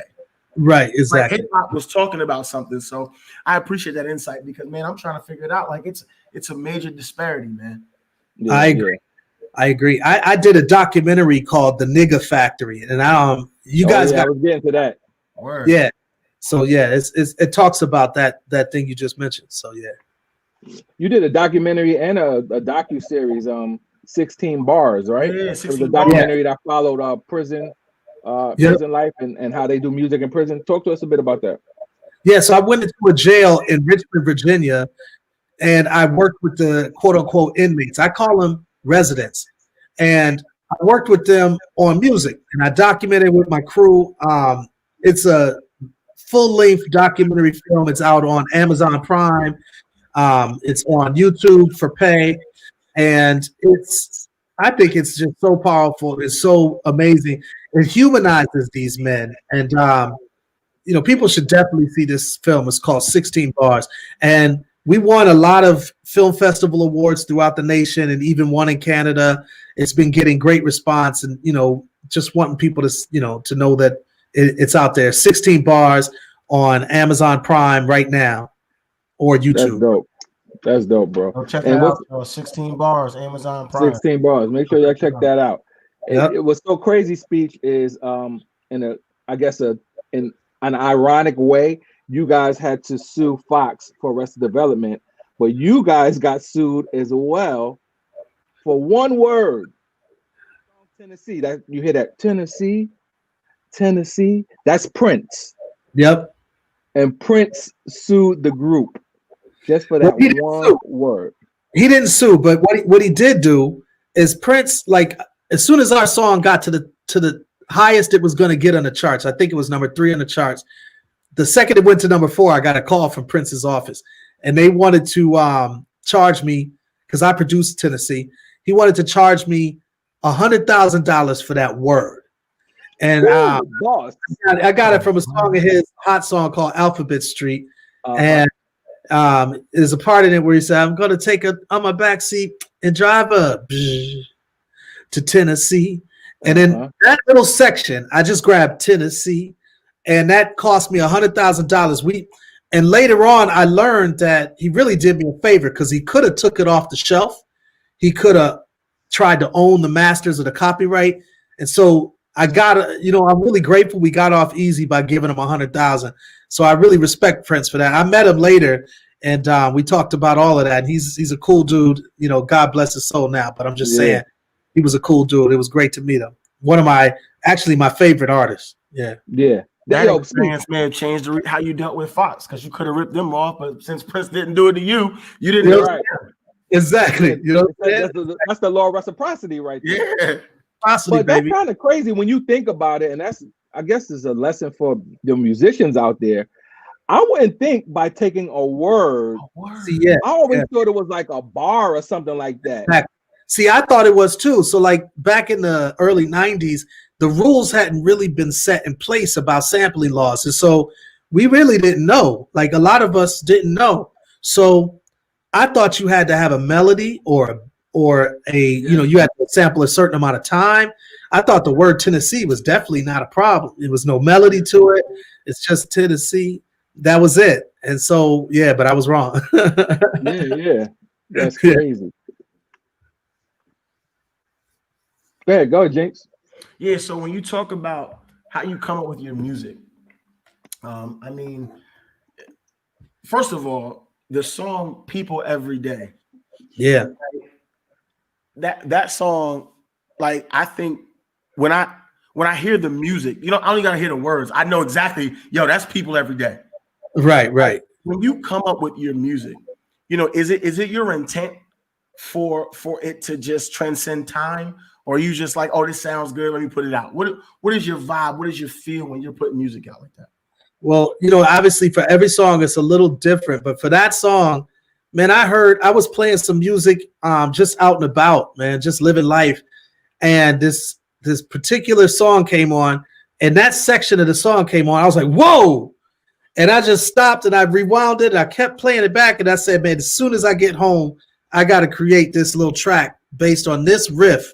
Right. Like, Exactly. hip hop was talking about something. So I appreciate that insight, because man, I'm trying to figure it out. Like, it's a major disparity, man. Yeah, I agree. I agree. I did a documentary called The Nigga Factory, and you guys I got was getting to that. Word. yeah. So yeah, it talks about that thing you just mentioned. So yeah. You did a documentary and a docu series, 16 Bars, right? Yeah, It was 16 a documentary that followed prison life and how they do music in prison. Talk to us a bit about that. Yeah, so I went into a jail in Richmond, Virginia, and I worked with the quote unquote inmates. I call them residents. And I worked with them on music, and I documented with my crew. It's a full-length documentary film. It's out on Amazon Prime. It's on YouTube for pay, and I think it's just so powerful. It's so amazing. It humanizes these men, and people should definitely see this film. It's called 16 Bars, and we won a lot of film festival awards throughout the nation, and even one in Canada. It's been getting great response, and just wanting people to know that it's out there. 16 Bars on Amazon Prime right now, or YouTube. That's dope, bro. Go check that out. 16 Bars, Amazon Prime. 16 Bars. Make sure y'all check that out. Yep. It was so crazy. Speech is in an ironic way, you guys had to sue Fox for Arrested Development, but you guys got sued as well for one word. Tennessee. That you hear that Tennessee, Tennessee. That's Prince. Yep. And Prince sued the group just for that one word. He didn't sue, but what he did do is Prince, like as soon as our song got to the highest it was going to get on the charts, I think it was number 3 on the charts. The second it went to number 4, I got a call from Prince's office, and they wanted to charge me because I produced Tennessee. He wanted to charge me $100,000 for that word. And boss. I got it from a song of his, hot song called Alphabet Street. And there's a part in it where he said, I'm going to take on my backseat and drive up to Tennessee. And then that little section, I just grabbed Tennessee, and that cost me $100,000. And later on, I learned that he really did me a favor because he could have took it off the shelf. He could have tried to own the masters of the copyright. And so I got, I'm really grateful we got off easy by giving him $100,000. So I really respect Prince for that. I met him later, and we talked about all of that. And he's a cool dude. God bless his soul now. But I'm just saying, he was a cool dude. It was great to meet him. One of my favorite artists. Yeah. Yeah. That experience may have changed how you dealt with Fox, because you could have ripped them off, but since Prince didn't do it to you, you didn't do it. Exactly. That's the law of reciprocity right there. Yeah. But that's kind of crazy when you think about it, and I guess is a lesson for the musicians out there. I wouldn't think by taking a word. I always thought it was like a bar or something like that. Exactly. See, I thought it was too. So like back in the early 90s, the rules hadn't really been set in place about sampling laws. And so we really didn't know. Like a lot of us didn't know. So I thought you had to have a melody or you had to sample a certain amount of time. I thought the word Tennessee was definitely not a problem. There was no melody to it. It's just Tennessee. That was it. And so, but I was wrong. Yeah. That's crazy. Go, Jinx. Yeah, so when you talk about how you come up with your music, first of all, the song People Every Day. Yeah. That song, like, I think when I hear the music, I only gotta hear the words. I know exactly, that's People Every Day. Right. When you come up with your music, is it your intent for it to just transcend time? Or are you just like, oh, this sounds good, let me put it out? What is your vibe? What is your feel when you're putting music out like that? Well, obviously for every song, it's a little different. But for that song, man, I was playing some music just out and about, man, just living life. And this particular song came on, and that section of the song came on. I was like, whoa. And I just stopped and I rewound it. And I kept playing it back. And I said, man, as soon as I get home, I got to create this little track based on this riff.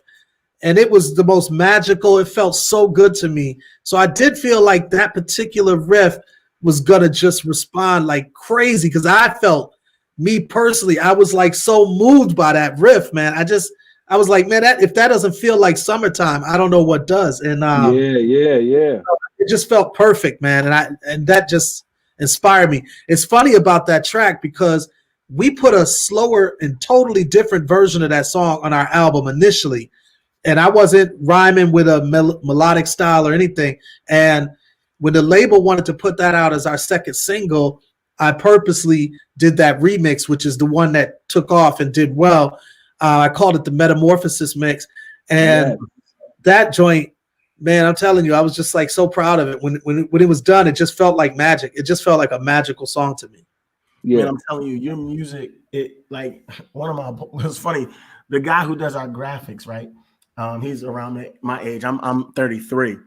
And it was the most magical. It felt so good to me. So I did feel like that particular riff was going to just respond like crazy, because I felt, me personally, I was like so moved by that riff, man. I was like, man, if that doesn't feel like summertime, I don't know what does. And yeah. It just felt perfect, man. And that just inspired me. It's funny about that track because we put a slower and totally different version of that song on our album initially. And I wasn't rhyming with a melodic style or anything. And when the label wanted to put that out as our second single, I purposely did that remix, which is the one that took off and did well. I called it the Metamorphosis mix. And that joint, man, I'm telling you, I was just like so proud of it. When it was done, it just felt like magic. It just felt like a magical song to me. Yeah, man, I'm telling you, your music, it was funny. The guy who does our graphics, right? He's around my age. I'm 33.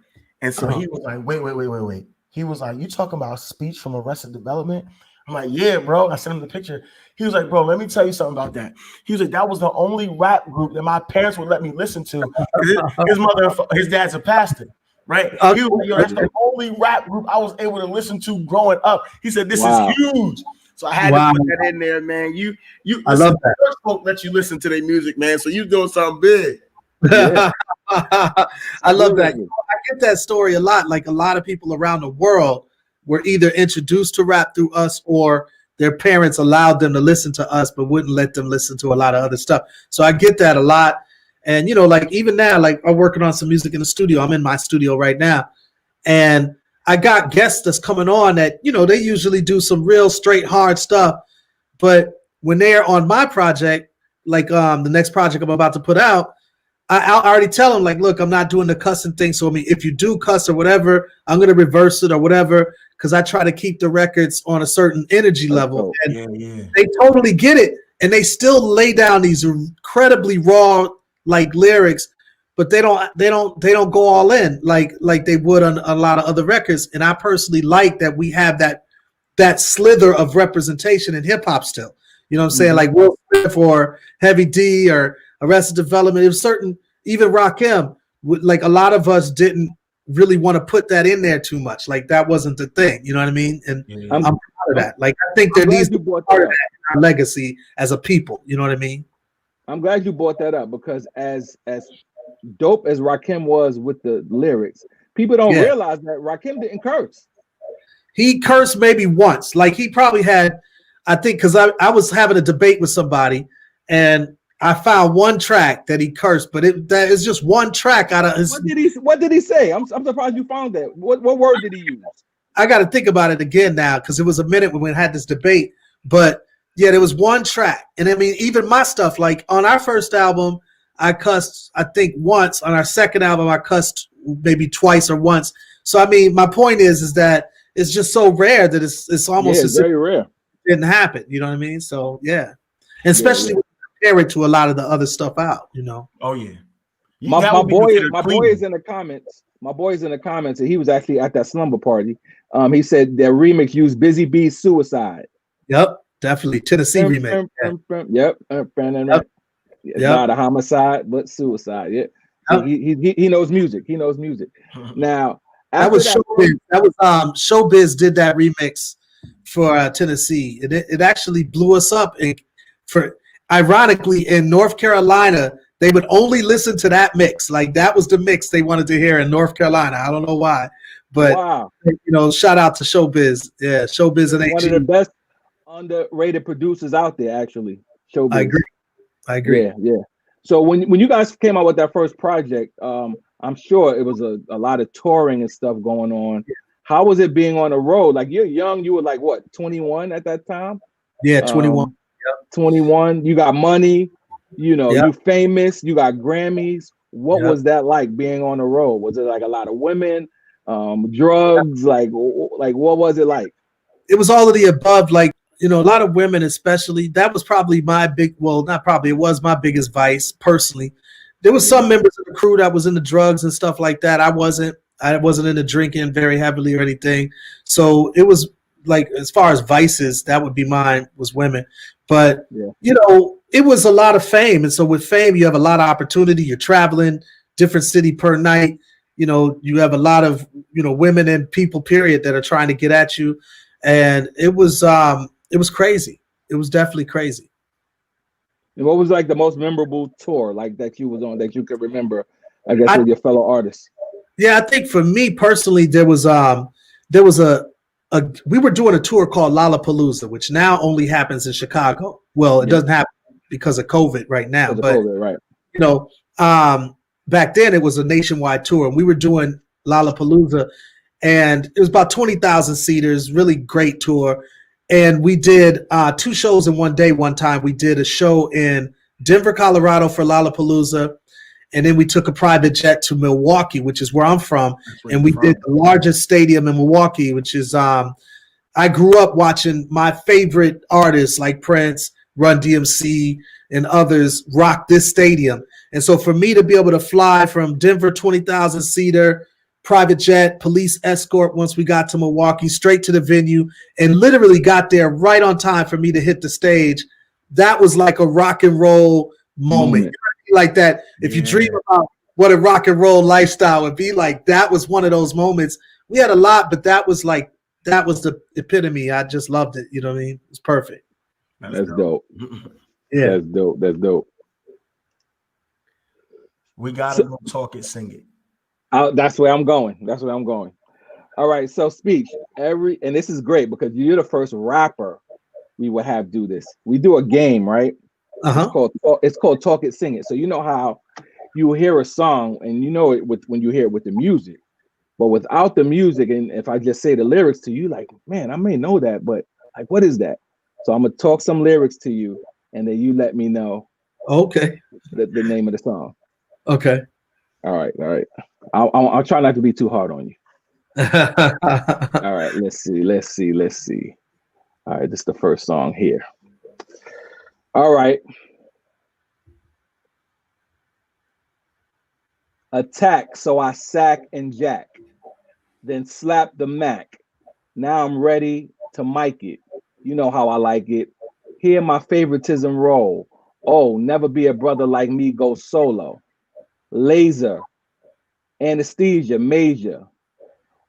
And so he was like, wait. He was like, you talking about Speech from Arrested Development? I'm like, yeah, bro. I sent him the picture. He was like, bro, let me tell you something about that. He was like, that was the only rap group that my parents would let me listen to. His dad's a pastor, right? He was like, yo, that's the only rap group I was able to listen to growing up. He said, this is huge. So I had to put that in there, man. I love that. First folk let you listen to their music, man. So you doing something big. Yeah. I love that. I get that story a lot. Like a lot of people around the world were either introduced to rap through us or their parents allowed them to listen to us, but wouldn't let them listen to a lot of other stuff. So I get that a lot. And, you know, like even now, like I'm working on some music in the studio. I'm in my studio right now. And I got guests that's coming on that, you know, they usually do some real straight, hard stuff. But when they're on my project, like the next project I'm about to put out, I already tell them, like, look, I'm not doing the cussing thing. So, I mean, if you do cuss or whatever, I'm going to reverse it or whatever, because I try to keep the records on a certain energy level. And they totally get it. And they still lay down these incredibly raw, like, lyrics, but they don't go all in like they would on a lot of other records. And I personally like that we have that slither of representation in hip hop still. You know what I'm saying? Like Will Smith or Heavy D or Arrested Development. It was certain, even Rakim, like a lot of us didn't really want to put that in there too much. Like that wasn't the thing. You know what I mean? And I'm proud of that. Like I think there needs to be part of that in our legacy as a people. You know what I mean? I'm glad you brought that up, because as dope as Rakim was with the lyrics, people don't realize that Rakim didn't curse. He cursed maybe once. Like he probably had, I think, because I was having a debate with somebody and I found one track that he cursed, but that is just one track out of his. What did he say? I'm surprised you found that. What word did he use? I got to think about it again now, because it was a minute when we had this debate. But yeah, there was one track. And I mean, even my stuff, like on our first album, I cussed, I think, once. On our second album, I cussed maybe twice or once. So I mean, my point is that it's just so rare that it's almost it's very rare. It didn't happen. You know what I mean? So yeah, and especially when you compare it to a lot of the other stuff out. You know? Oh yeah. My boy is in the comments. My boy is in the comments, and he was actually at that slumber party. He said that remix used Busy Bee's Suicide. Yep, definitely Tennessee remix. Yep. It's not a homicide, but suicide. Yeah. So he knows music. He knows music. Now that was Showbiz. That was Showbiz did that remix for Tennessee. It actually blew us up. Ironically, in North Carolina, they would only listen to that mix. Like that was the mix they wanted to hear in North Carolina. I don't know why, but you know, shout out to Showbiz. Yeah, Showbiz and one of the best underrated producers out there. Actually, Showbiz. I agree. Yeah. So when you guys came out with that first project, I'm sure it was a lot of touring and stuff going on. How was it being on the road? Like you're young, you were like what, 21 at that time? Yeah, 21. 21. You got money, you know, you famous, you got Grammys. What was that like being on the road? Was it like a lot of women, drugs? Like what was it like? It was all of the above. Like, you know, a lot of women, especially. That was probably it was my biggest vice personally. There was some members of the crew that was into drugs and stuff like that. I wasn't into drinking very heavily or anything. So it was like, as far as vices, that would be mine, was women. But, you know, it was a lot of fame. And so with fame, you have a lot of opportunity. You're traveling different city per night. You know, you have a lot of, you know, women and people, period, that are trying to get at you. And it was crazy. It was definitely crazy. And what was like the most memorable tour like that you was on that you could remember, I guess, with your fellow artists? Yeah, I think for me personally, we were doing a tour called Lollapalooza, which now only happens in Chicago. Well, it doesn't happen because of COVID right now. But right. You know, back then it was a nationwide tour, and we were doing Lollapalooza, and it was about 20,000 seaters, really great tour. And we did 2 shows in one day. One time we did a show in Denver, Colorado for Lollapalooza. And then we took a private jet to Milwaukee, which is where I'm from. And we did the largest stadium in Milwaukee, which is, I grew up watching my favorite artists like Prince, Run DMC, and others rock this stadium. And so for me to be able to fly from Denver, 20,000 seater, private jet, police escort once we got to Milwaukee, straight to the venue, and literally got there right on time for me to hit the stage, that was like a rock and roll moment. You know, like that. If you dream about what a rock and roll lifestyle would be like, that was one of those moments. We had a lot, but that was the epitome. I just loved it. You know what I mean? It's perfect. That's dope. Yeah. That's dope. We gotta go talk it, sing it. That's where I'm going. All right. So Speech, and this is great because you're the first rapper we would have do this. We do a game, right? Uh-huh. It's called Talk It, Sing It. So you know how you hear a song and you know it when you hear it with the music, but without the music, and if I just say the lyrics to you, like, man, I may know that, but like, what is that? So I'm gonna talk some lyrics to you, and then you let me know. Okay. The name of the song. Okay. All right. I'll try not to be too hard on you. All right. Let's see. All right. This is the first song here. All right. Attack, so I sack and jack, then slap the Mac. Now I'm ready to mic it. You know how I like it. Hear my favoritism roll. Oh, never be a brother like me go solo. Laser, anesthesia, major.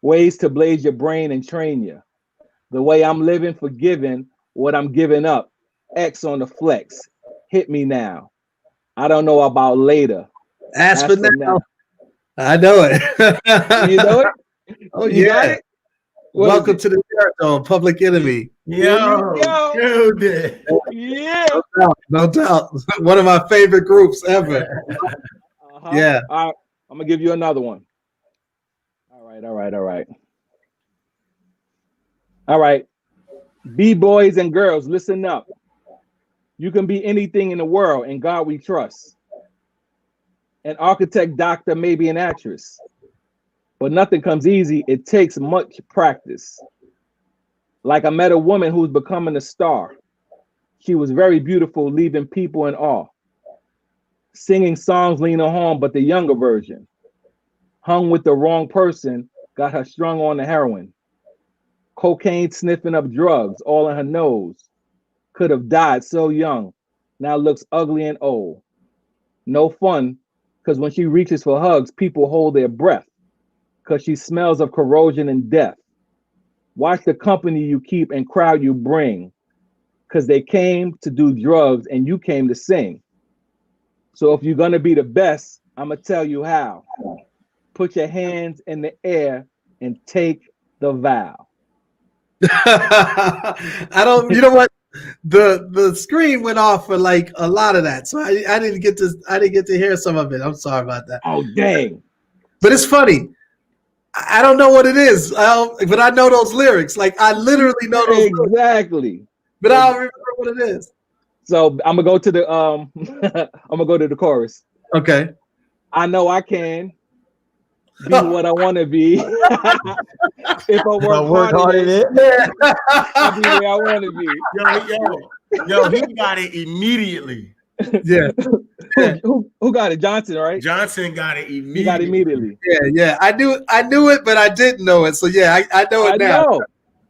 Ways to blaze your brain and train you. The way I'm living, forgiving what I'm giving up. X on the flex. Hit me now. I don't know about later. Ask for now. I know it. You know it? Oh, you yeah. got it? Welcome to the territory, Public Enemy. Yo, dude. Yeah. No doubt. One of my favorite groups ever. Yeah. All right. I'm gonna give you another one. All right. B-boys and girls, listen up. You can be anything in the world, and God we trust. An architect, doctor, maybe an actress. But nothing comes easy. It takes much practice. Like I met a woman who's becoming a star. She was very beautiful, leaving people in awe. Singing songs leaning home, but the younger version. Hung with the wrong person, got her strung on the heroin. Cocaine sniffing up drugs all in her nose. Could have died so young, now looks ugly and old. No fun, because when she reaches for hugs, people hold their breath, because she smells of corrosion and death. Watch the company you keep and crowd you bring, because they came to do drugs and you came to sing. So if you're going to be the best, I'm going to tell you how. Put your hands in the air and take the vow. I don't, you know what? The screen went off for like a lot of that. So I didn't get to hear some of it. I'm sorry about that. Oh, dang. But it's funny. I don't know what it is, but I know those lyrics. Like I literally know those exactly. Lyrics, but I don't remember what it is. So I'm gonna go to the I'm gonna go to the chorus. Okay. I know I can be what I want to be. If I work hard at it, I'll be where I want to be. Yo, he got it immediately. Yeah. Who got it? Johnson, right? Johnson got it immediately. He got it immediately. Yeah. I knew it, but I didn't know it. So yeah, I know it now. Know.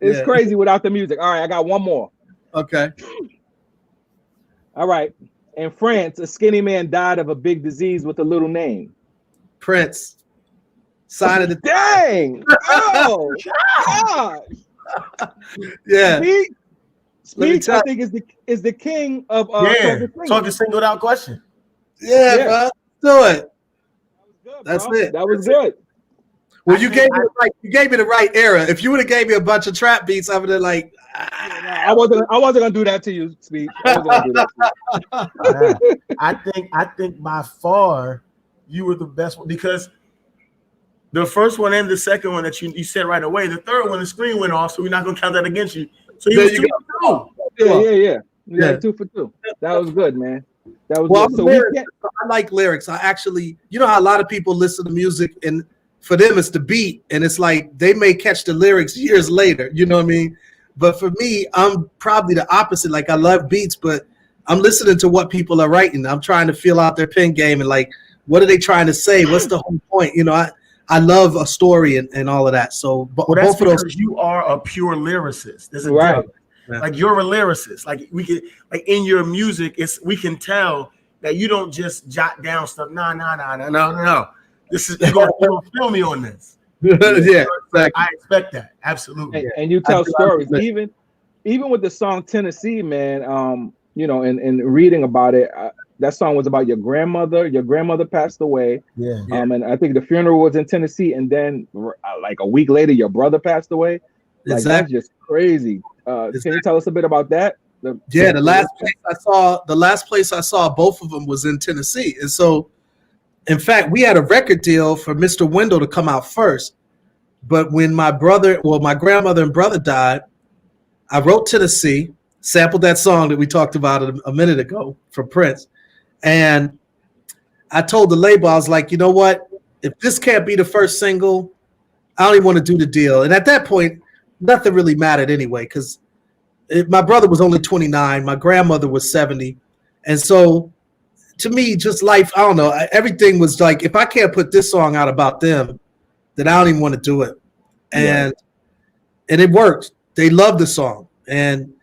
It's crazy without the music. All right, I got one more. Okay. All right. In France, a skinny man died of a big disease with a little name. Prince. Sign of the dang. Oh gosh. Yeah. Speech, I think is the king of talk sing without question. Yeah, bro. Do it. That's it. That was good. Well, you gave me the right era. If you would have gave me a bunch of trap beats, I would have like. I wasn't gonna do that to you, Speech. I wasn't gonna do that to you. I think by far you were the best one, because the first one and the second one that you said right away. The third one, the screen went off, so we're not gonna count that against you. So you was 2 for 2. Yeah. 2 for 2. That was good, man. That was well, good. So I like lyrics. I actually, you know how a lot of people listen to music and for them it's the beat, and it's like they may catch the lyrics years later. You know what I mean? But for me, I'm probably the opposite. Like I love beats, but I'm listening to what people are writing. I'm trying to feel out their pen game and like, what are they trying to say? What's the whole point? You know, I love a story and all of that. So both of those, you are a pure lyricist. There's a right. Yeah. Like you're a lyricist. Like we can, like in your music, we can tell that you don't just jot down stuff. No. This is you're gonna feel me on this. Yeah, exactly. I expect that. Absolutely. And you tell stories. Even with the song Tennessee, man, you know, and reading about it, that song was about your grandmother. Your grandmother passed away. Yeah. And I think the funeral was in Tennessee, and then like a week later, your brother passed away. Like That's just crazy. Can you tell us a bit about that? The last place I saw both of them was in Tennessee. And so, in fact, we had a record deal for Mr. Wendell to come out first. But when my grandmother and brother died, I wrote Tennessee, sampled that song that we talked about a minute ago from Prince. And I told the label, I was like, you know what? If this can't be the first single, I don't even want to do the deal. And at that point, nothing really mattered anyway, because my brother was only 29. My grandmother was 70. And so to me, just life, I don't know. Everything was like, if I can't put this song out about them, then I don't even want to do it. And it worked. They loved the song. And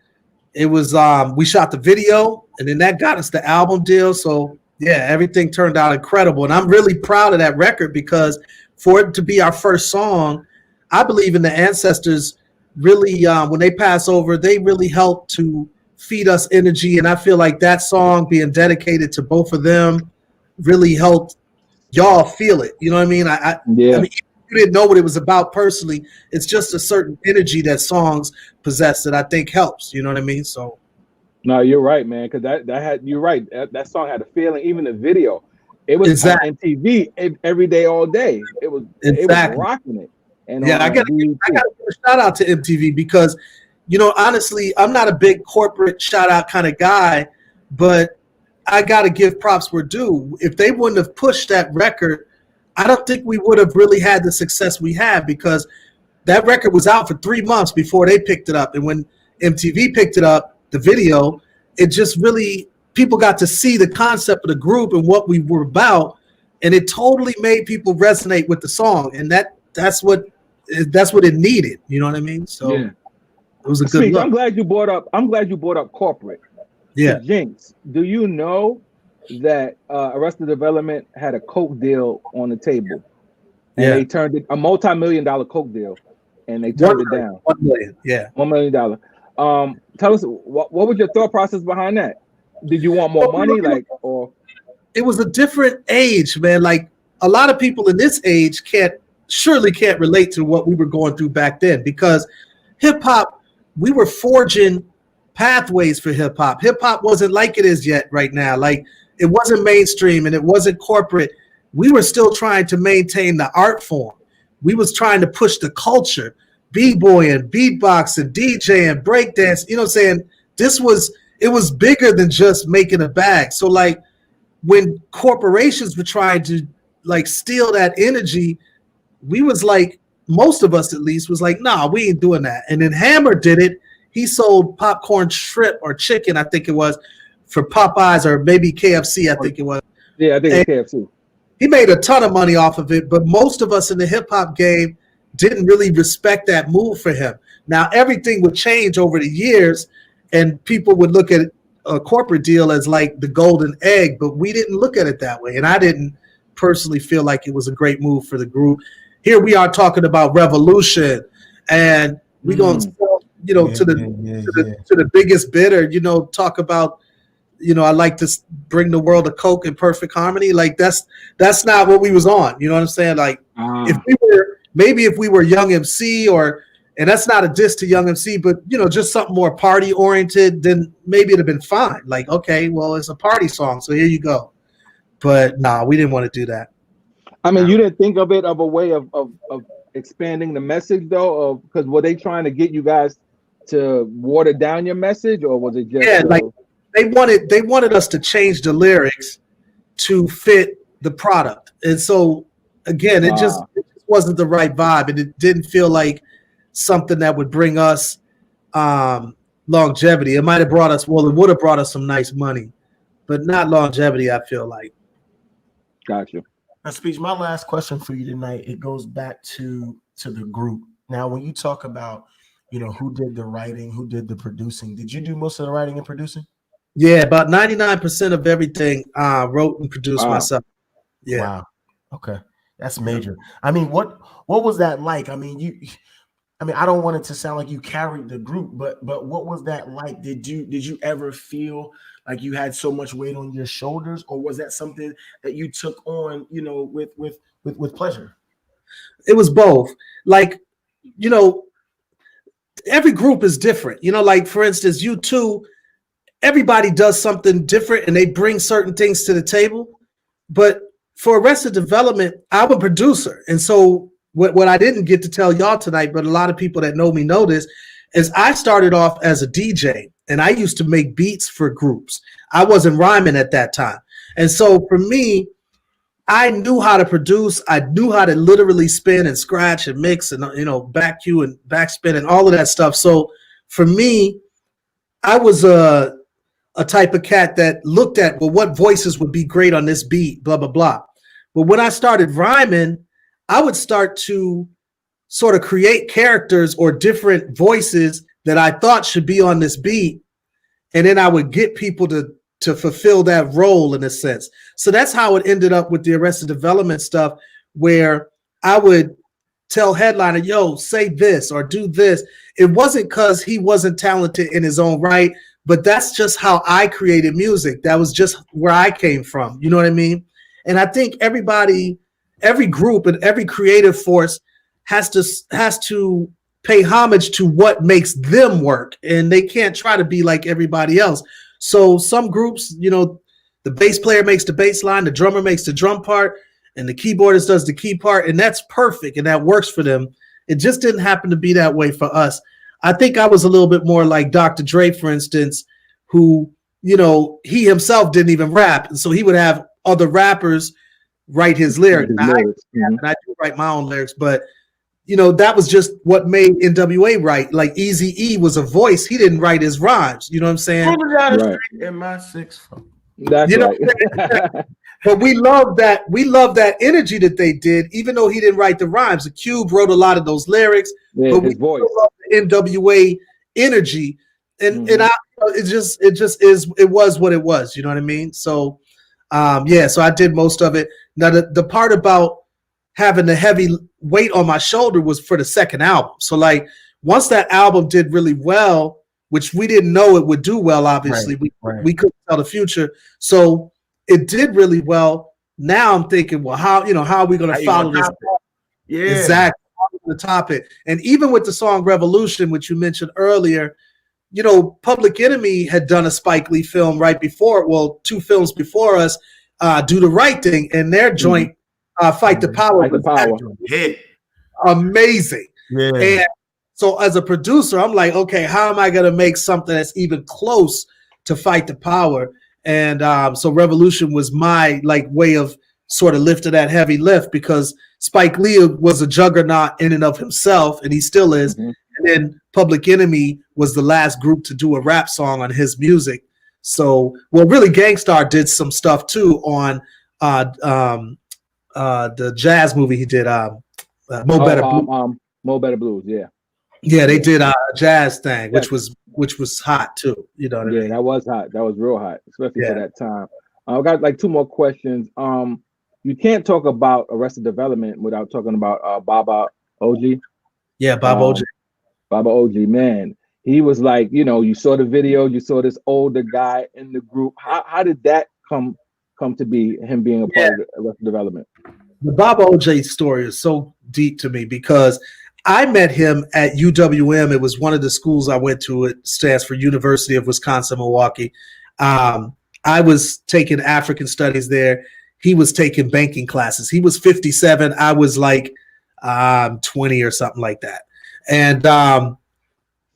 it was, we shot the video, and then that got us the album deal. So yeah, everything turned out incredible. And I'm really proud of that record, because for it to be our first song, I believe in the ancestors really, when they pass over, they really help to feed us energy. And I feel like that song being dedicated to both of them really helped y'all feel it. You know what I mean? I mean, you didn't know what it was about personally. It's just a certain energy that songs possess that I think helps. You know what I mean? So. No, you're right, man. Because you're right. That song had a feeling. Even the video, it was on MTV every day, all day. It was rocking it. And I got to give a shout out to MTV, because, you know, honestly, I'm not a big corporate shout out kind of guy, but I got to give props where due. If they wouldn't have pushed that record, I don't think we would have really had the success we had, because that record was out for 3 months before they picked it up. And when MTV picked it up, the video, it just really, people got to see the concept of the group and what we were about, and it totally made people resonate with the song. And that's what it needed. You know what I mean? So it was a good look. I'm glad you brought up corporate. Yeah. Jinx, do you know that Arrested Development had a Coke deal on the table? And they turned it, a multi-million-dollar Coke deal, and they turned it down. $1 million. Yeah. $1 million. Tell us, what was your thought process behind that? Did you want more money? It was a different age, man. Like, a lot of people in this age surely can't relate to what we were going through back then, because hip hop, we were forging pathways for hip hop. Hip hop wasn't like it is yet right now. Like, it wasn't mainstream and it wasn't corporate. We were still trying to maintain the art form. We was trying to push the culture, b-boying, beatboxing, DJing, breakdance. You know what I'm saying? It was bigger than just making a bag. So like, when corporations were trying to like steal that energy, we was like, most of us at least was like, nah, we ain't doing that. And then Hammer did it. He sold popcorn shrimp or chicken, I think it was, for Popeyes or maybe KFC, I think it was. Yeah, I think it's KFC. He made a ton of money off of it, but most of us in the hip hop game didn't really respect that move for him. Now, everything would change over the years, and people would look at a corporate deal as like the golden egg, but we didn't look at it that way. And I didn't personally feel like it was a great move for the group. Here we are talking about revolution, and we going to, you know, to the biggest bidder, you know, talk about, you know, I like to bring the world of Coke in perfect harmony. Like that's not what we was on. You know what I'm saying? Like if we were Young MC, and that's not a diss to Young MC, but you know, just something more party oriented, then maybe it'd have been fine. Like, okay, well, it's a party song, so here you go. But nah, we didn't want to do that. I mean, you didn't think of it of a way of expanding the message though, because were they trying to get you guys to water down your message, or was it just like they wanted us to change the lyrics to fit the product, and so again, it just wasn't the right vibe, and it didn't feel like something that would bring us longevity. It might have brought us, well, it would have brought us some nice money, but not longevity. I feel like. Gotcha. Now, Speech, my last question for you tonight, it goes back to the group. Now, when you talk about, you know, who did the writing, who did the producing, did you do most of the writing and producing? Yeah, about 99% of everything wrote and produced myself. Yeah. Wow. Okay. That's major. I mean, what was that like? I mean, I don't want it to sound like you carried the group, but what was that like? Did you ever feel like you had so much weight on your shoulders, or was that something that you took on, you know, with pleasure? It was both. Like, you know, every group is different. You know, like for instance, U2, everybody does something different and they bring certain things to the table. But for Arrested Development, I'm a producer. And so what I didn't get to tell y'all tonight, but a lot of people that know me know this, is I started off as a DJ and I used to make beats for groups. I wasn't rhyming at that time. And so for me, I knew how to produce. I knew how to literally spin and scratch and mix and, back cue and backspin and all of that stuff. So for me, I was a type of cat that looked at, well, what voices would be great on this beat, blah, blah, blah. But when I started rhyming, I would start to sort of create characters or different voices that I thought should be on this beat. And then I would get people to fulfill that role in a sense. So that's how it ended up with the Arrested Development stuff, where I would tell headliner, yo, say this or do this. It wasn't because he wasn't talented in his own right, but that's just how I created music. That was just where I came from. You know what I mean? And I think everybody, every group and every creative force has to pay homage to what makes them work. And they can't try to be like everybody else. So some groups, the bass player makes the bass line, the drummer makes the drum part, and the keyboardist does the key part. And that's perfect. And that works for them. It just didn't happen to be that way for us. I think I was a little bit more like Dr. Dre, for instance, who, he himself didn't even rap. And so he would have other rappers write his lyrics. And I do write my own lyrics, but that was just what made NWA right. Like Eazy-E was a voice. He didn't write his rhymes. You know what I'm saying? Right. In my six. That's right. But we love that. We love that energy that they did, even though he didn't write the rhymes. The Cube wrote a lot of those lyrics, but we voice. love the NWA energy. And it was what it was. You know what I mean? So, so I did most of it. Now the part about having the heavy weight on my shoulder was for the second album. So like once that album did really well, which we didn't know it would do well, obviously, we couldn't tell the future. So it did really well. Now I'm thinking, well, how are we going to follow this? Yeah, exactly. How are we going to top it? And even with the song Revolution, which you mentioned earlier, Public Enemy had done a Spike Lee film right before, well, 2 films before us, Do the Right Thing, and their joint Fight the Power. Hit. Amazing. Yeah. And so as a producer, I'm like, okay, how am I going to make something that's even close to Fight the Power? And so Revolution was my way of sort of lifting that heavy lift, because Spike Lee was a juggernaut in and of himself, and he still is. Mm-hmm. And then Public Enemy was the last group to do a rap song on his music. So, really Gangstar did some stuff too on the jazz movie he did, Mo Better Blues. Mo Better Blues, yeah. Yeah, they did a jazz thing, which was hot too. You know what I mean? That was hot. That was real hot, especially for that time. I've got 2 more questions. You can't talk about Arrested Development without talking about Baba OG. Yeah, Baba OG. Baba OG, man. He was like, you saw the video, you saw this older guy in the group. How did that come to be, him being a part of Arrested Development? The Baba OJ story is so deep to me because I met him at UWM. It was one of the schools I went to. It stands for University of Wisconsin-Milwaukee. I was taking African studies there. He was taking banking classes. He was 57. I was 20 or something like that. And Baba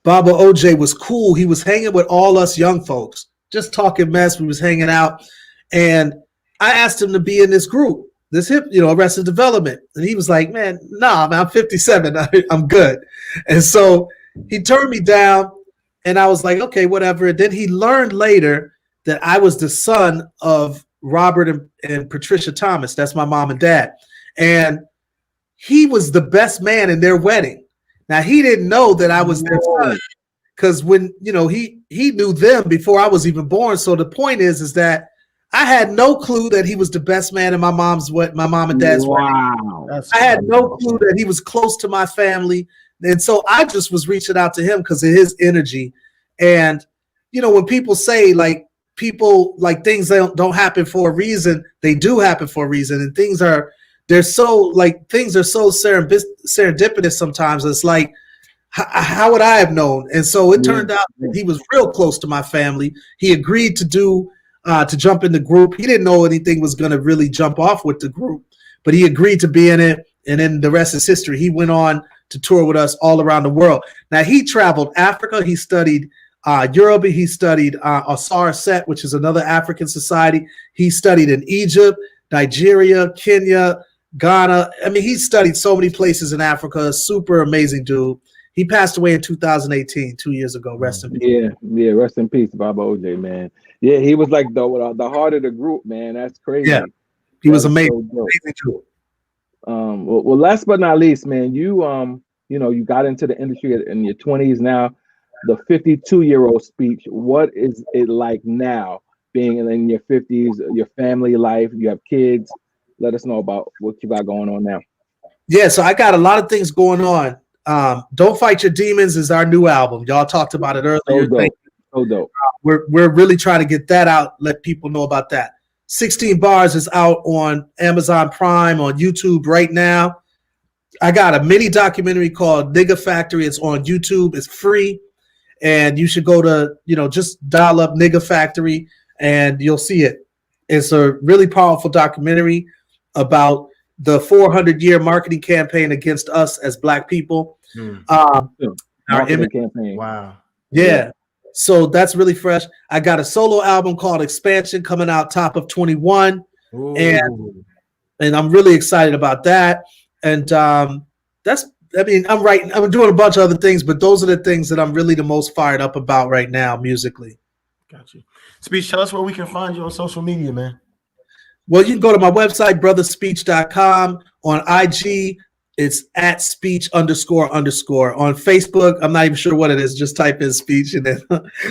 OJ was cool. He was hanging with all us young folks, just talking mess. We was hanging out. And I asked him to be in this group, this Arrested Development. And he was like, man, nah, man, I'm 57. I'm good. And so he turned me down, and I was like, okay, whatever. And then he learned later that I was the son of Robert and Patricia Thomas. That's my mom and dad. And he was the best man in their wedding. Now, he didn't know that I was their son, because when, he knew them before I was even born. So the point is that I had no clue that he was the best man in my mom and dad's wedding. I had no clue that he was close to my family. And so I just was reaching out to him because of his energy. And, when people say things don't happen for a reason, they do happen for a reason. And things are so serendipitous sometimes. It's like how would I have known? And so it turned out that he was real close to my family. He agreed to to jump in the group. He didn't know anything was going to really jump off with the group, but he agreed to be in it. And then the rest is history. He went on to tour with us all around the world. Now, he traveled Africa. He studied Yoruba. He studied Asar Set, which is another African society. He studied in Egypt, Nigeria, Kenya, Ghana. I mean, he studied so many places in Africa. Super amazing dude. He passed away in 2018, 2 years ago. Rest in peace. Yeah. Rest in peace, Baba OJ, man. Yeah, he was like the heart of the group, man. That's crazy. Yeah, he was amazing. So amazing dude. Well, last but not least, man, you you got into the industry in your 20s now. The 52-year-old speech. What is it like now, being in your 50s? Your family life. You have kids. Let us know about what you got going on now. Yeah, so I got a lot of things going on. Don't Fight Your Demons is our new album. Y'all talked about it earlier. So dope. We're really trying to get that out, let people know about that. 16 Bars is out on Amazon Prime, on YouTube right now. I got a mini documentary called Nigga Factory. It's on YouTube. It's free. And you should go to, just dial up Nigga Factory and you'll see it. It's a really powerful documentary about the 400-year marketing campaign against us as Black people. Our image campaign. Wow. Yeah. So that's really fresh. I got a solo album called Expansion coming out top of 21. Ooh. And I'm really excited about that. And I'm doing a bunch of other things, but those are the things that I'm really the most fired up about right now musically. Got you. Speech, tell us where we can find you on social media, man. Well, you can go to my website, brotherspeech.com. On IG, it's @speech__. On Facebook, I'm not even sure what it is. Just type in speech and then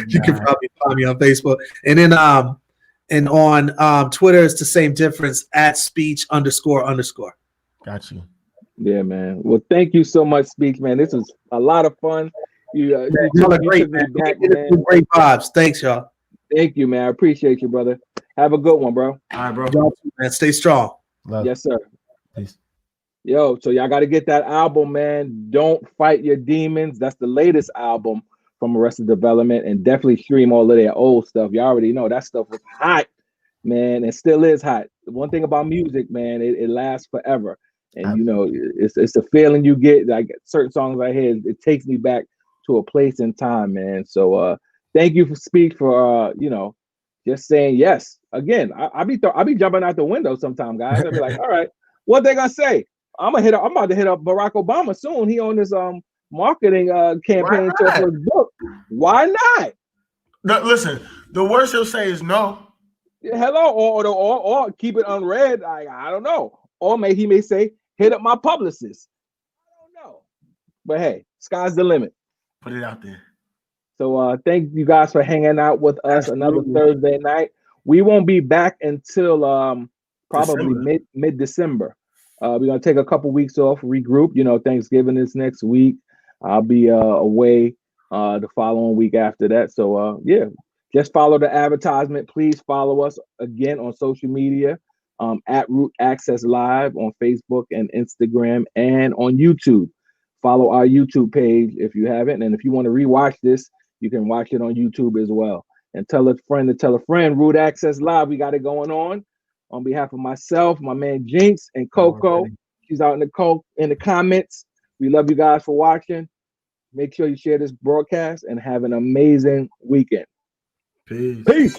you can probably find me on Facebook. And then on Twitter, it's the same difference, @speech__. Got you. Yeah, man. Well, thank you so much, Speech, man. This was a lot of fun. You great, man. Great vibes. Thanks, y'all. Thank you, man. I appreciate you, brother. Have a good one, bro. All right, bro. Y'all too, man. Stay strong. Love. Yes, sir. Peace. Yo, so y'all got to get that album, man. Don't Fight Your Demons. That's the latest album from Arrested Development, and definitely stream all of their old stuff. You already know that stuff was hot, man, and still is hot. The one thing about music, man, it lasts forever. And it's a feeling you get. Like certain songs I hear, it takes me back to a place in time, man. So thank you for Speech for just saying yes. Again, I be jumping out the window sometime, guys. I'll be like, all right, what they gonna say? I'm about to hit up Barack Obama soon. He on this marketing campaign for his book. Why not? No, listen, the worst he'll say is no. Hello, or keep it unread. I don't know. Or he may say, hit up my publicist. I don't know. But hey, sky's the limit. Put it out there. So thank you guys for hanging out with us another Thursday night. We won't be back until probably mid-December. We're gonna take a couple weeks off, regroup. Thanksgiving is next week. I'll be away the following week after that. So just follow the advertisement. Please follow us again on social media. At Root Access Live on Facebook and Instagram and on YouTube. Follow our YouTube page if you haven't. And if you want to rewatch this, you can watch it on YouTube as well. And tell a friend to tell a friend. Root Access Live, we got it going on behalf of myself, my man Jinx, and Coco. She's out in the comments. We love you guys for watching. Make sure you share this broadcast and have an amazing weekend. Peace. Peace.